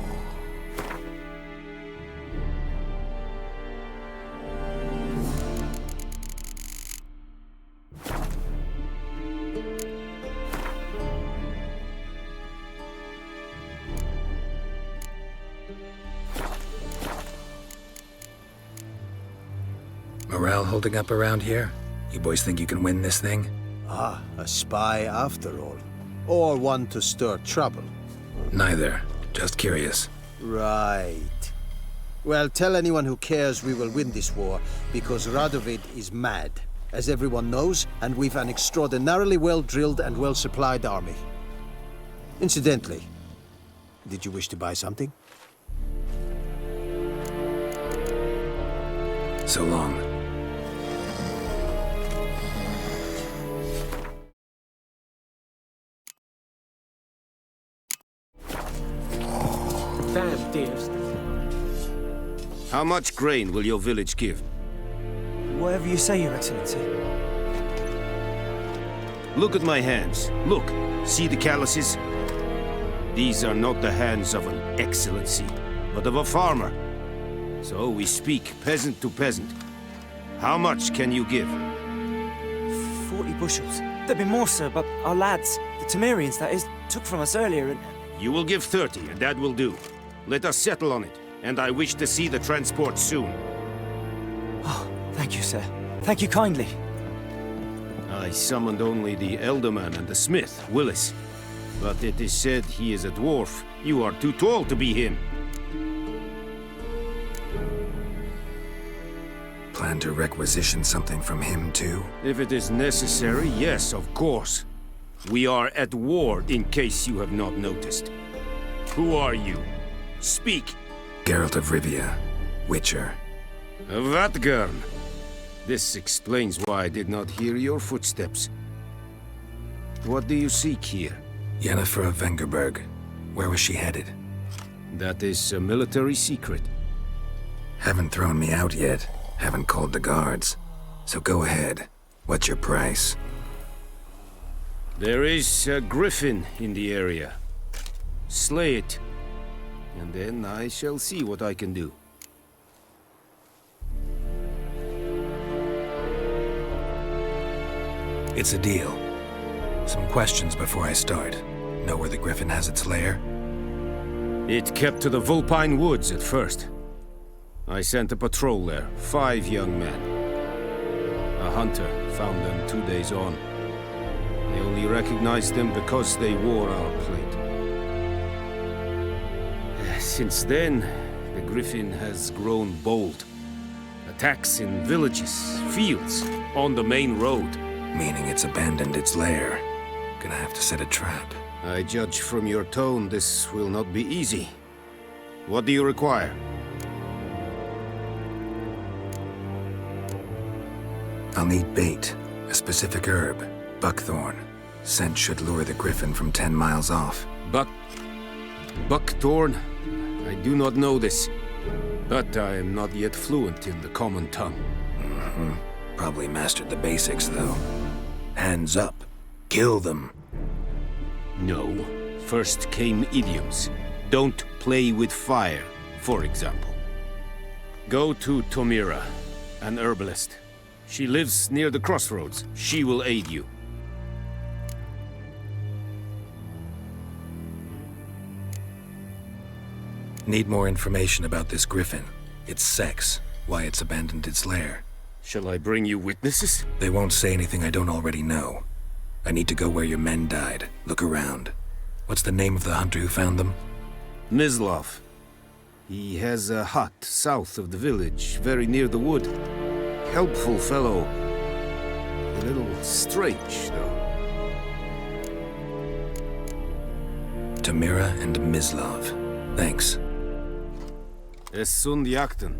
Morale holding up around here? You boys think you can win this thing? Ah, a spy after all. Or one to stir trouble. Neither. Just curious. Right. Well, tell anyone who cares we will win this war, because Radovid is mad, as everyone knows, and we've an extraordinarily well-drilled and well-supplied army. Incidentally, did you wish to buy something? So long. Damn, dearest. How much grain will your village give? Whatever you say, Your Excellency. Look at my hands. Look. See the calluses? These are not the hands of an excellency, but of a farmer. So we speak peasant to peasant. How much can you give? 40 bushels. There'd be more, sir, but our lads, the Temerians, that is, took from us earlier and... You will give 30, and that will do. Let us settle on it, and I wish to see the transport soon. Oh, thank you, sir. Thank you kindly. I summoned only the Elderman and the smith, Willis. But it is said he is a dwarf. You are too tall to be him. Plan to requisition something from him, too? If it is necessary, yes, of course. We are at war, in case you have not noticed. Who are you? Speak! Geralt of Rivia, Witcher. Vatgern! This explains why I did not hear your footsteps. What do you seek here? Yennefer of Vengerberg. Where was she headed? That is a military secret. Haven't thrown me out yet. Haven't called the guards. So go ahead. What's your price? There is a griffin in the area. Slay it. And then I shall see what I can do. It's a deal. Some questions before I start. Know where the griffin has its lair? It kept to the Vulpine Woods at first. I sent a patrol there, 5 young men. A hunter found them 2 days on. I only recognized them because they wore our plate. Since then, the griffin has grown bold. Attacks in villages, fields, on the main road. Meaning it's abandoned its lair. Gonna have to set a trap. I judge from your tone this will not be easy. What do you require? I'll need bait, a specific herb, buckthorn. Scent should lure the griffin from 10 miles off. Buckthorn? I do not know this, but I am not yet fluent in the common tongue. Probably mastered the basics, though. Hands up. Kill them. No. First came idioms. Don't play with fire, for example. Go to Tomira, an herbalist. She lives near the crossroads. She will aid you. Need more information about this griffin. Its sex, why it's abandoned its lair. Shall I bring you witnesses? They won't say anything I don't already know. I need to go where your men died. Look around. What's the name of the hunter who found them? Mislav. He has a hut south of the village, very near the wood. Helpful fellow. A little strange, though. Tamira and Mislav. Thanks. Es sunt jakten.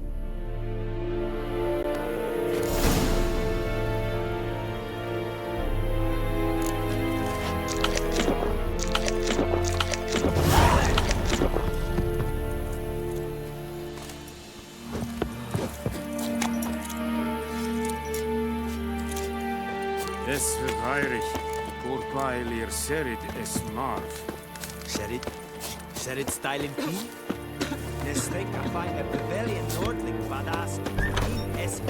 Es verheirig, Corpailir serid es marv. Serid style in P? Nesteka find a pavilion nordling vadas in es.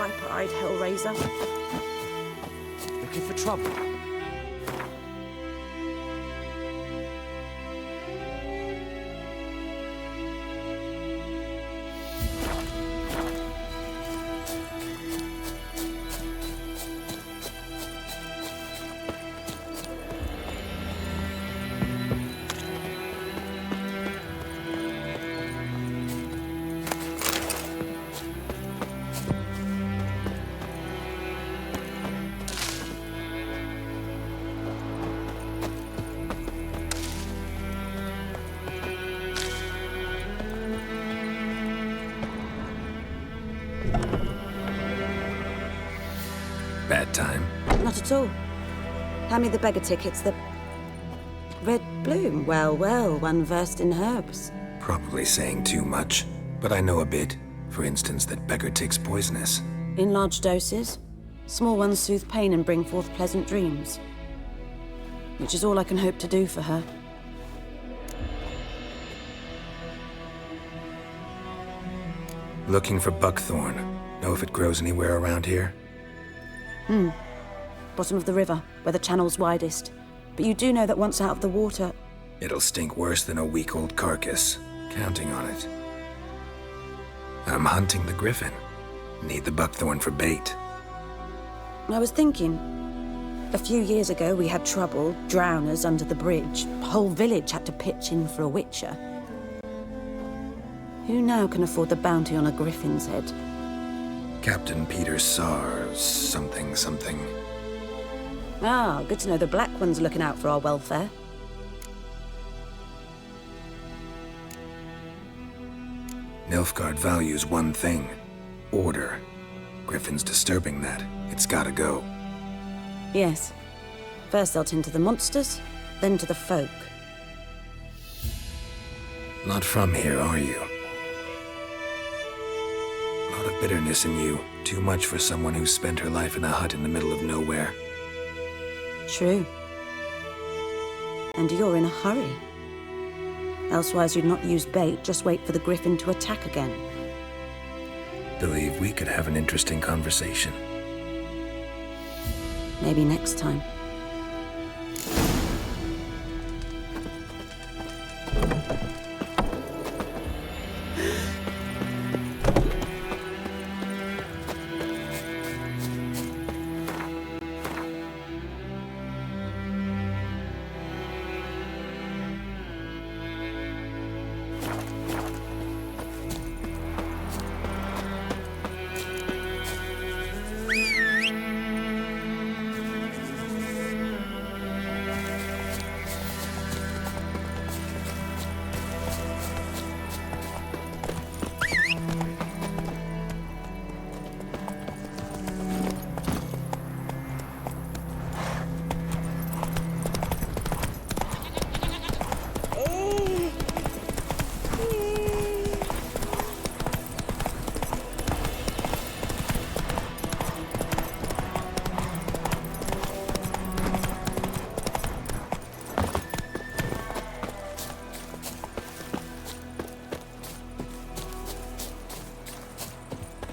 Viper-eyed Hellraiser. Looking for trouble? Bad time? Not at all. Hand me the beggar tickets, the... Red bloom. Well, well, one versed in herbs. Probably saying too much, but I know a bit. For instance, that beggar tick's poisonous. In large doses. Small ones soothe pain and bring forth pleasant dreams. Which is all I can hope to do for her. Looking for buckthorn. Know if it grows anywhere around here? Bottom of the river, where the channel's widest. But you do know that once out of the water... It'll stink worse than a week-old carcass. Counting on it. I'm hunting the griffin. Need the buckthorn for bait. I was thinking... A few years ago, we had trouble, drowners under the bridge. The whole village had to pitch in for a witcher. Who now can afford the bounty on a griffin's head? Captain Peter Sars, something. Ah, good to know the Black One's looking out for our welfare. Nilfgaard values one thing: order. Griffin's disturbing that. It's gotta go. Yes. First they'll tend to the monsters, then to the folk. Not from here, are you? A lot of bitterness in you. Too much for someone who's spent her life in a hut in the middle of nowhere. True. And you're in a hurry. Elsewise you'd not use bait, just wait for the griffin to attack again. Believe we could have an interesting conversation. Maybe next time.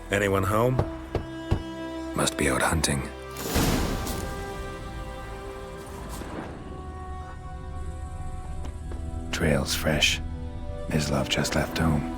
Anyone home? Must be out hunting. Trail's fresh. Mislav just left home.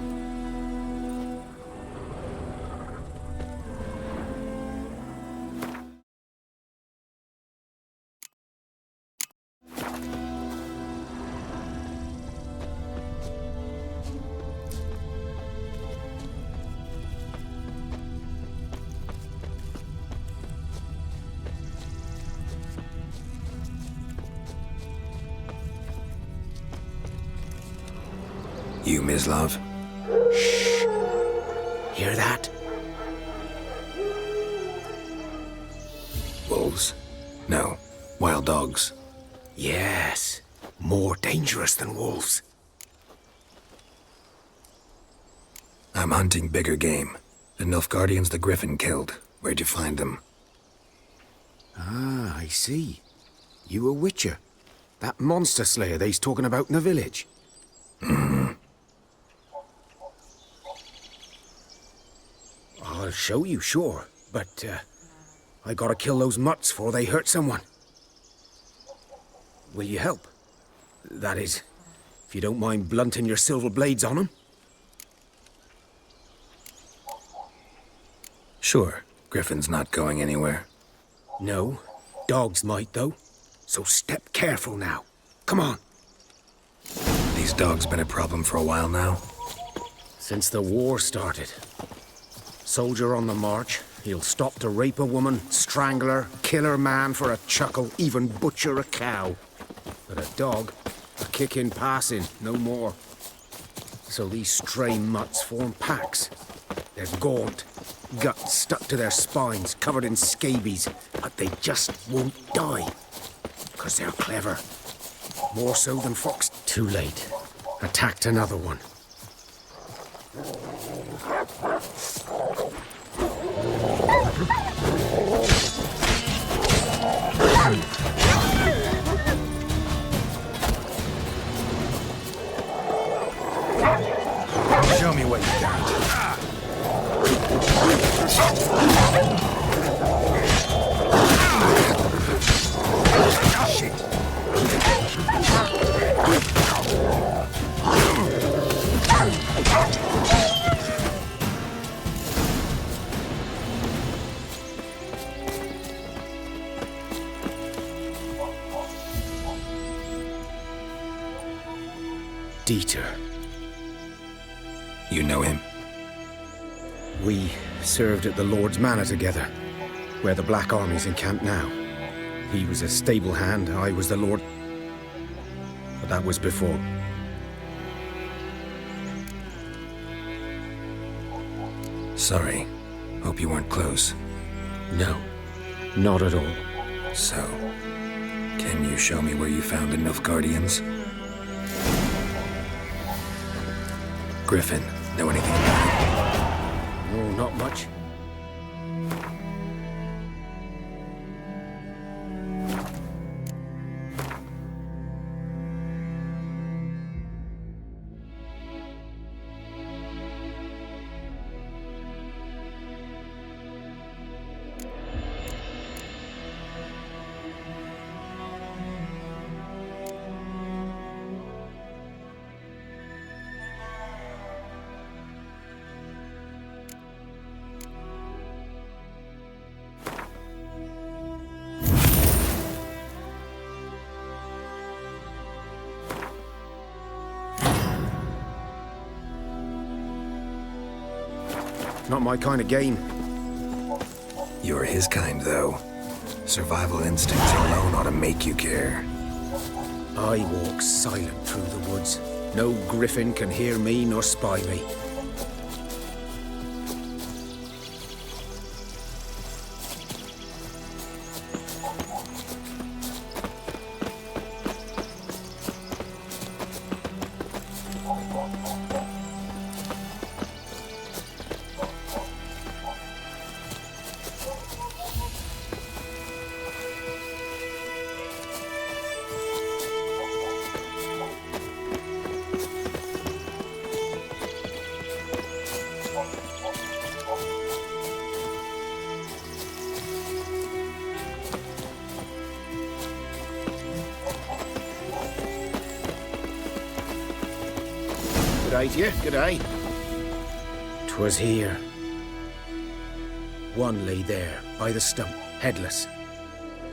You, Mislav? Shh. Hear that? Wolves? No. Wild dogs. Yes. More dangerous than wolves. I'm hunting bigger game. The Nilfgaardians the Griffin killed. Where'd you find them? Ah, I see. You a witcher. That monster slayer they's talking about in the village. Mm-hmm. I'll show you, sure. But, I gotta kill those mutts before they hurt someone. Will you help? That is, if you don't mind blunting your silver blades on them. Sure. Griffin's not going anywhere. No. Dogs might, though. So step careful now. Come on. These dogs been a problem for a while now? Since the war started. Soldier on the march, he'll stop to rape a woman, strangle her, kill her man for a chuckle, even butcher a cow. But a dog, a kick in passing, no more. So these stray mutts form packs. They're gaunt, guts stuck to their spines, covered in scabies, but they just won't die. 'Cause they're clever. More so than fox. Too late. Attacked another one. Show me what you got. Shit. Dieter. You know him? We served at the Lord's Manor together, where the Black Army's encamped now. He was a stable hand, I was the Lord. But that was before. Sorry. Hope you weren't close. No, not at all. So, can you show me where you found the Nilfgaardians? Griffin, know anything about it? No, not much. Not my kind of game. You're his kind, though. Survival instincts alone ought to make you care. I walk silent through the woods. No griffin can hear me nor spy me. G'day to you, g'day. 'Twas here. One lay there, by the stump, headless.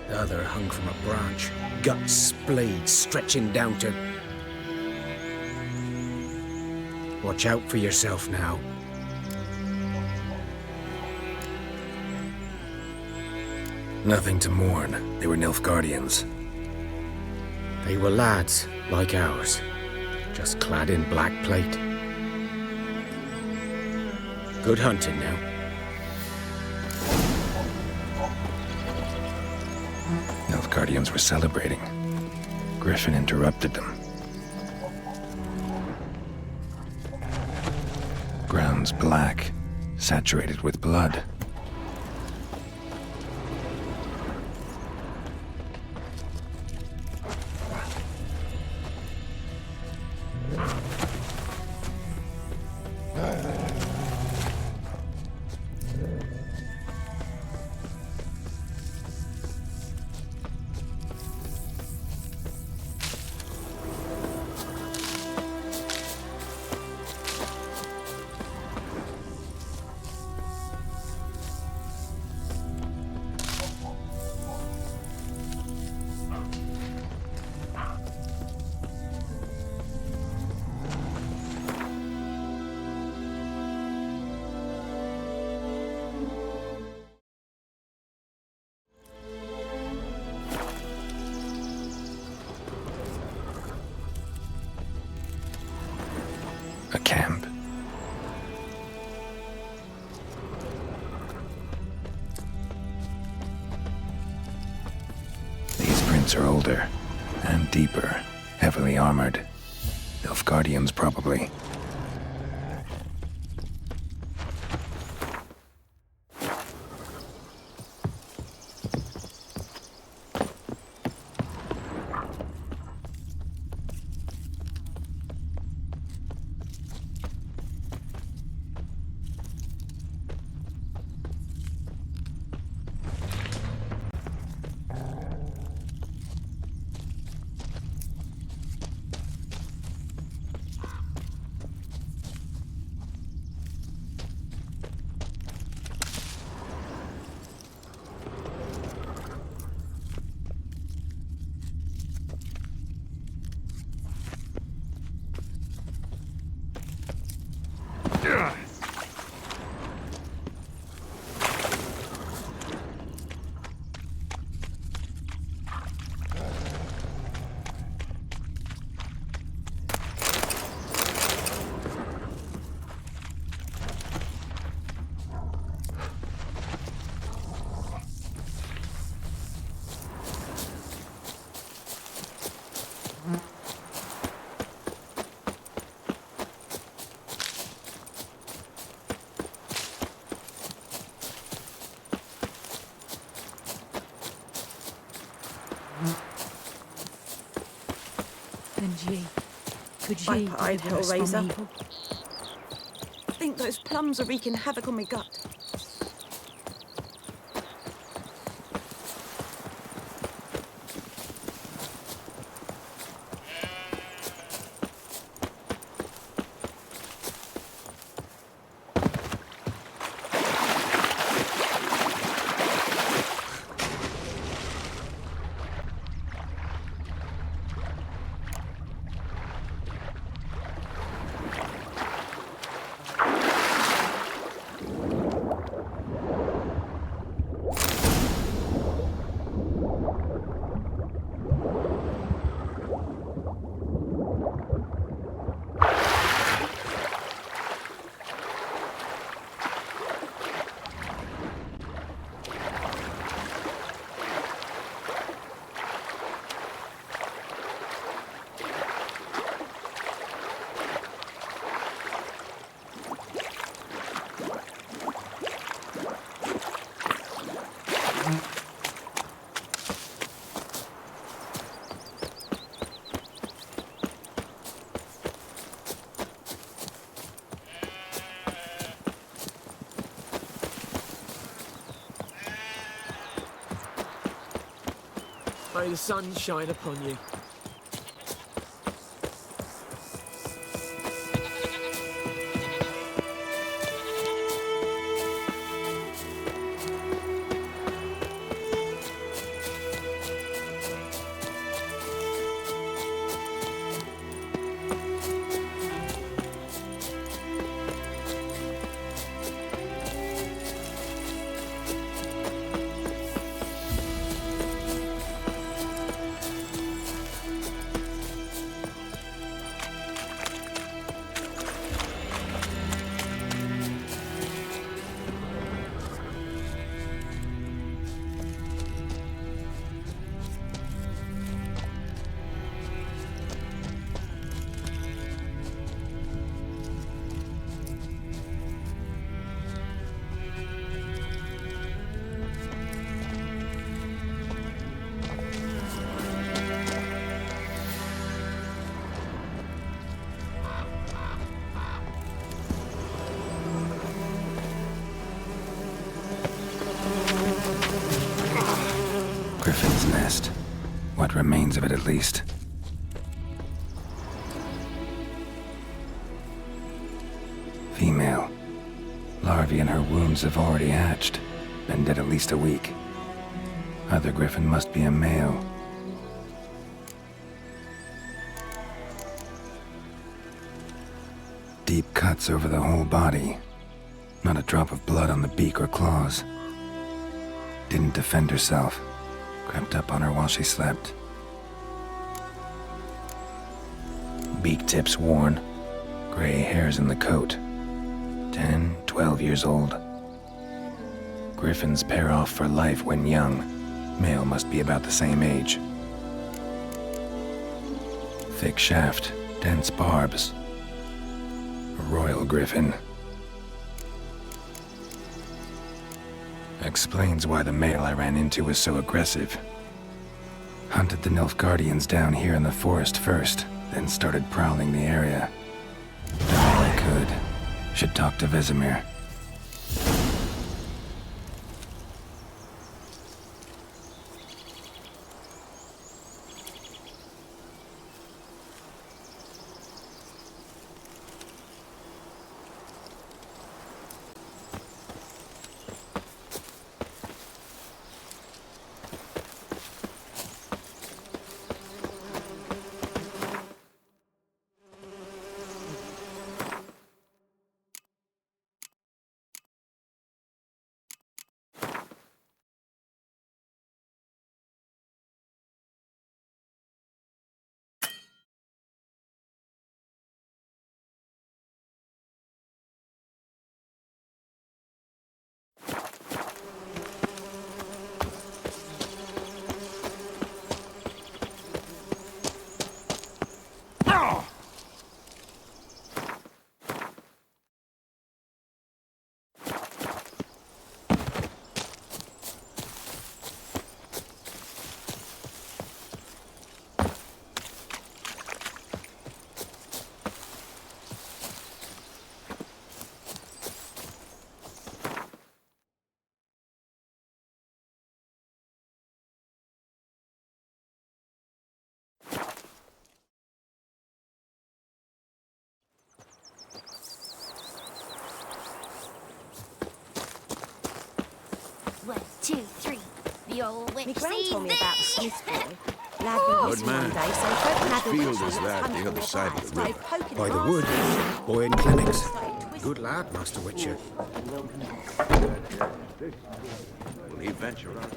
The other hung from a branch, guts splayed, stretching down to... Watch out for yourself now. Nothing to mourn. They were Nilfgaardians. They were lads, like ours, just clad in black plate. Good hunting now. Nilfgaardians were celebrating. Griffin interrupted them. Ground's black, saturated with blood. A camp. These prints are older and deeper, heavily armored. Nilfgaardians, probably. Could My ye pied deliver us from Hellraiser. evil? I think those plums are wreaking havoc on my gut. May the sun shine upon you. Griffin's nest. What remains of it, at least. Female. Larvae in her wounds have already hatched. Been dead at least a week. Other griffin must be a male. Deep cuts over the whole body. Not a drop of blood on the beak or claws. Didn't defend herself. Crept up on her while she slept. Beak tips worn. Gray hairs in the coat. 10, 12 years old. Griffins pair off for life when young. Male must be about the same age. Thick shaft, dense barbs. A royal griffin. Explains why the male I ran into was so aggressive. Hunted the Nilfgaardians down here in the forest first, then started prowling the area. Done all I could. Should talk to Vesemir. 2, 3. The old witch Me gran sees told me thee. about the Smith boy. Lad went missing one day, so folk Which gathered field round is him that, and the punched other him side with of a the bat, river? started poking By the him wood. arse. Boy in clinics. Good lad, Master Witcher. Will he venture out?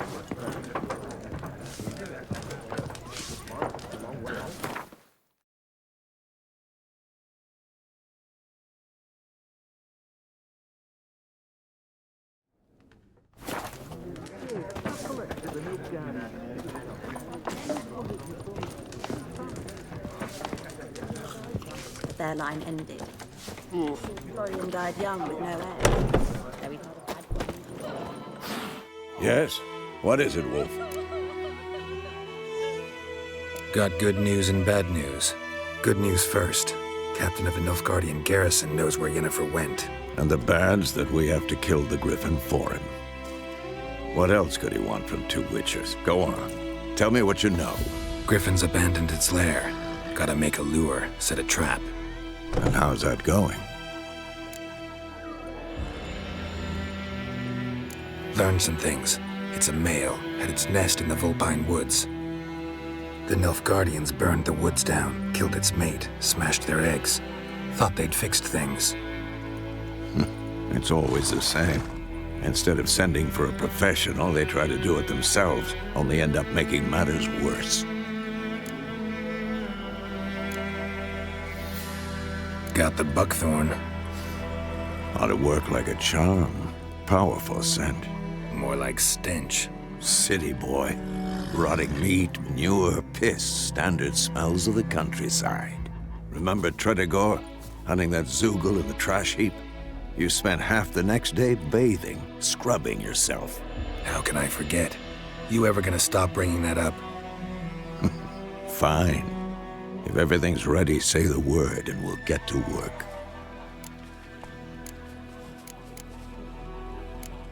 Their line ended. Florian died young with no heir. Though he had a bad one. Yes? What is it, Wolf? Got good news and bad news. Good news first. Captain of the Nilfgaardian garrison knows where Yennefer went. And the bad's that we have to kill the Griffin for him. What else could he want from two witchers? Go on. Tell me what you know. Griffin's abandoned its lair. Gotta make a lure, set a trap. And how's that going? Learned some things. It's a male, had its nest in the Vulpine Woods. The Nilfgaardians burned the woods down, killed its mate, smashed their eggs. Thought they'd fixed things. It's always the same. Instead of sending for a professional, they try to do it themselves, only end up making matters worse. Got the buckthorn. Ought to work like a charm. Powerful scent. More like stench. City boy. Rotting meat, manure, piss, standard smells of the countryside. Remember Tredegor? Hunting that Zoogle in the trash heap? You spent half the next day bathing, scrubbing yourself. How can I forget? You ever gonna stop bringing that up? Fine. If everything's ready, say the word and we'll get to work.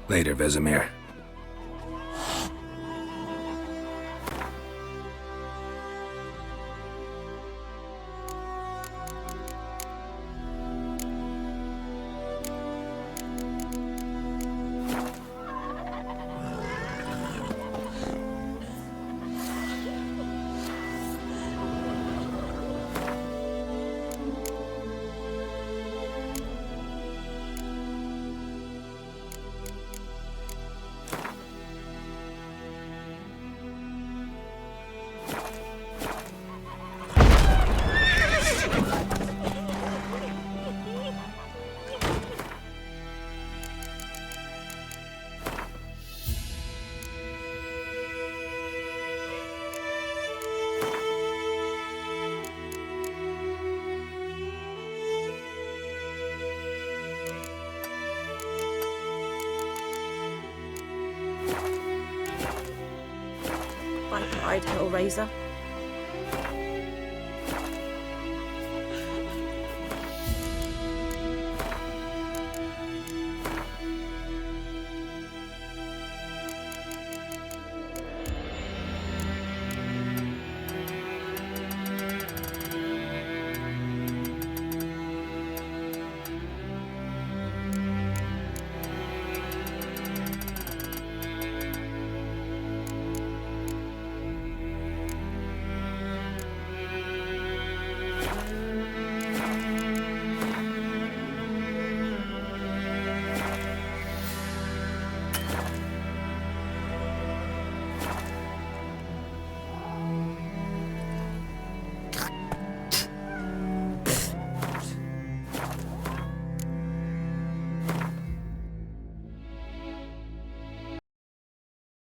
Later, Vesemir. By pride, Hellraiser.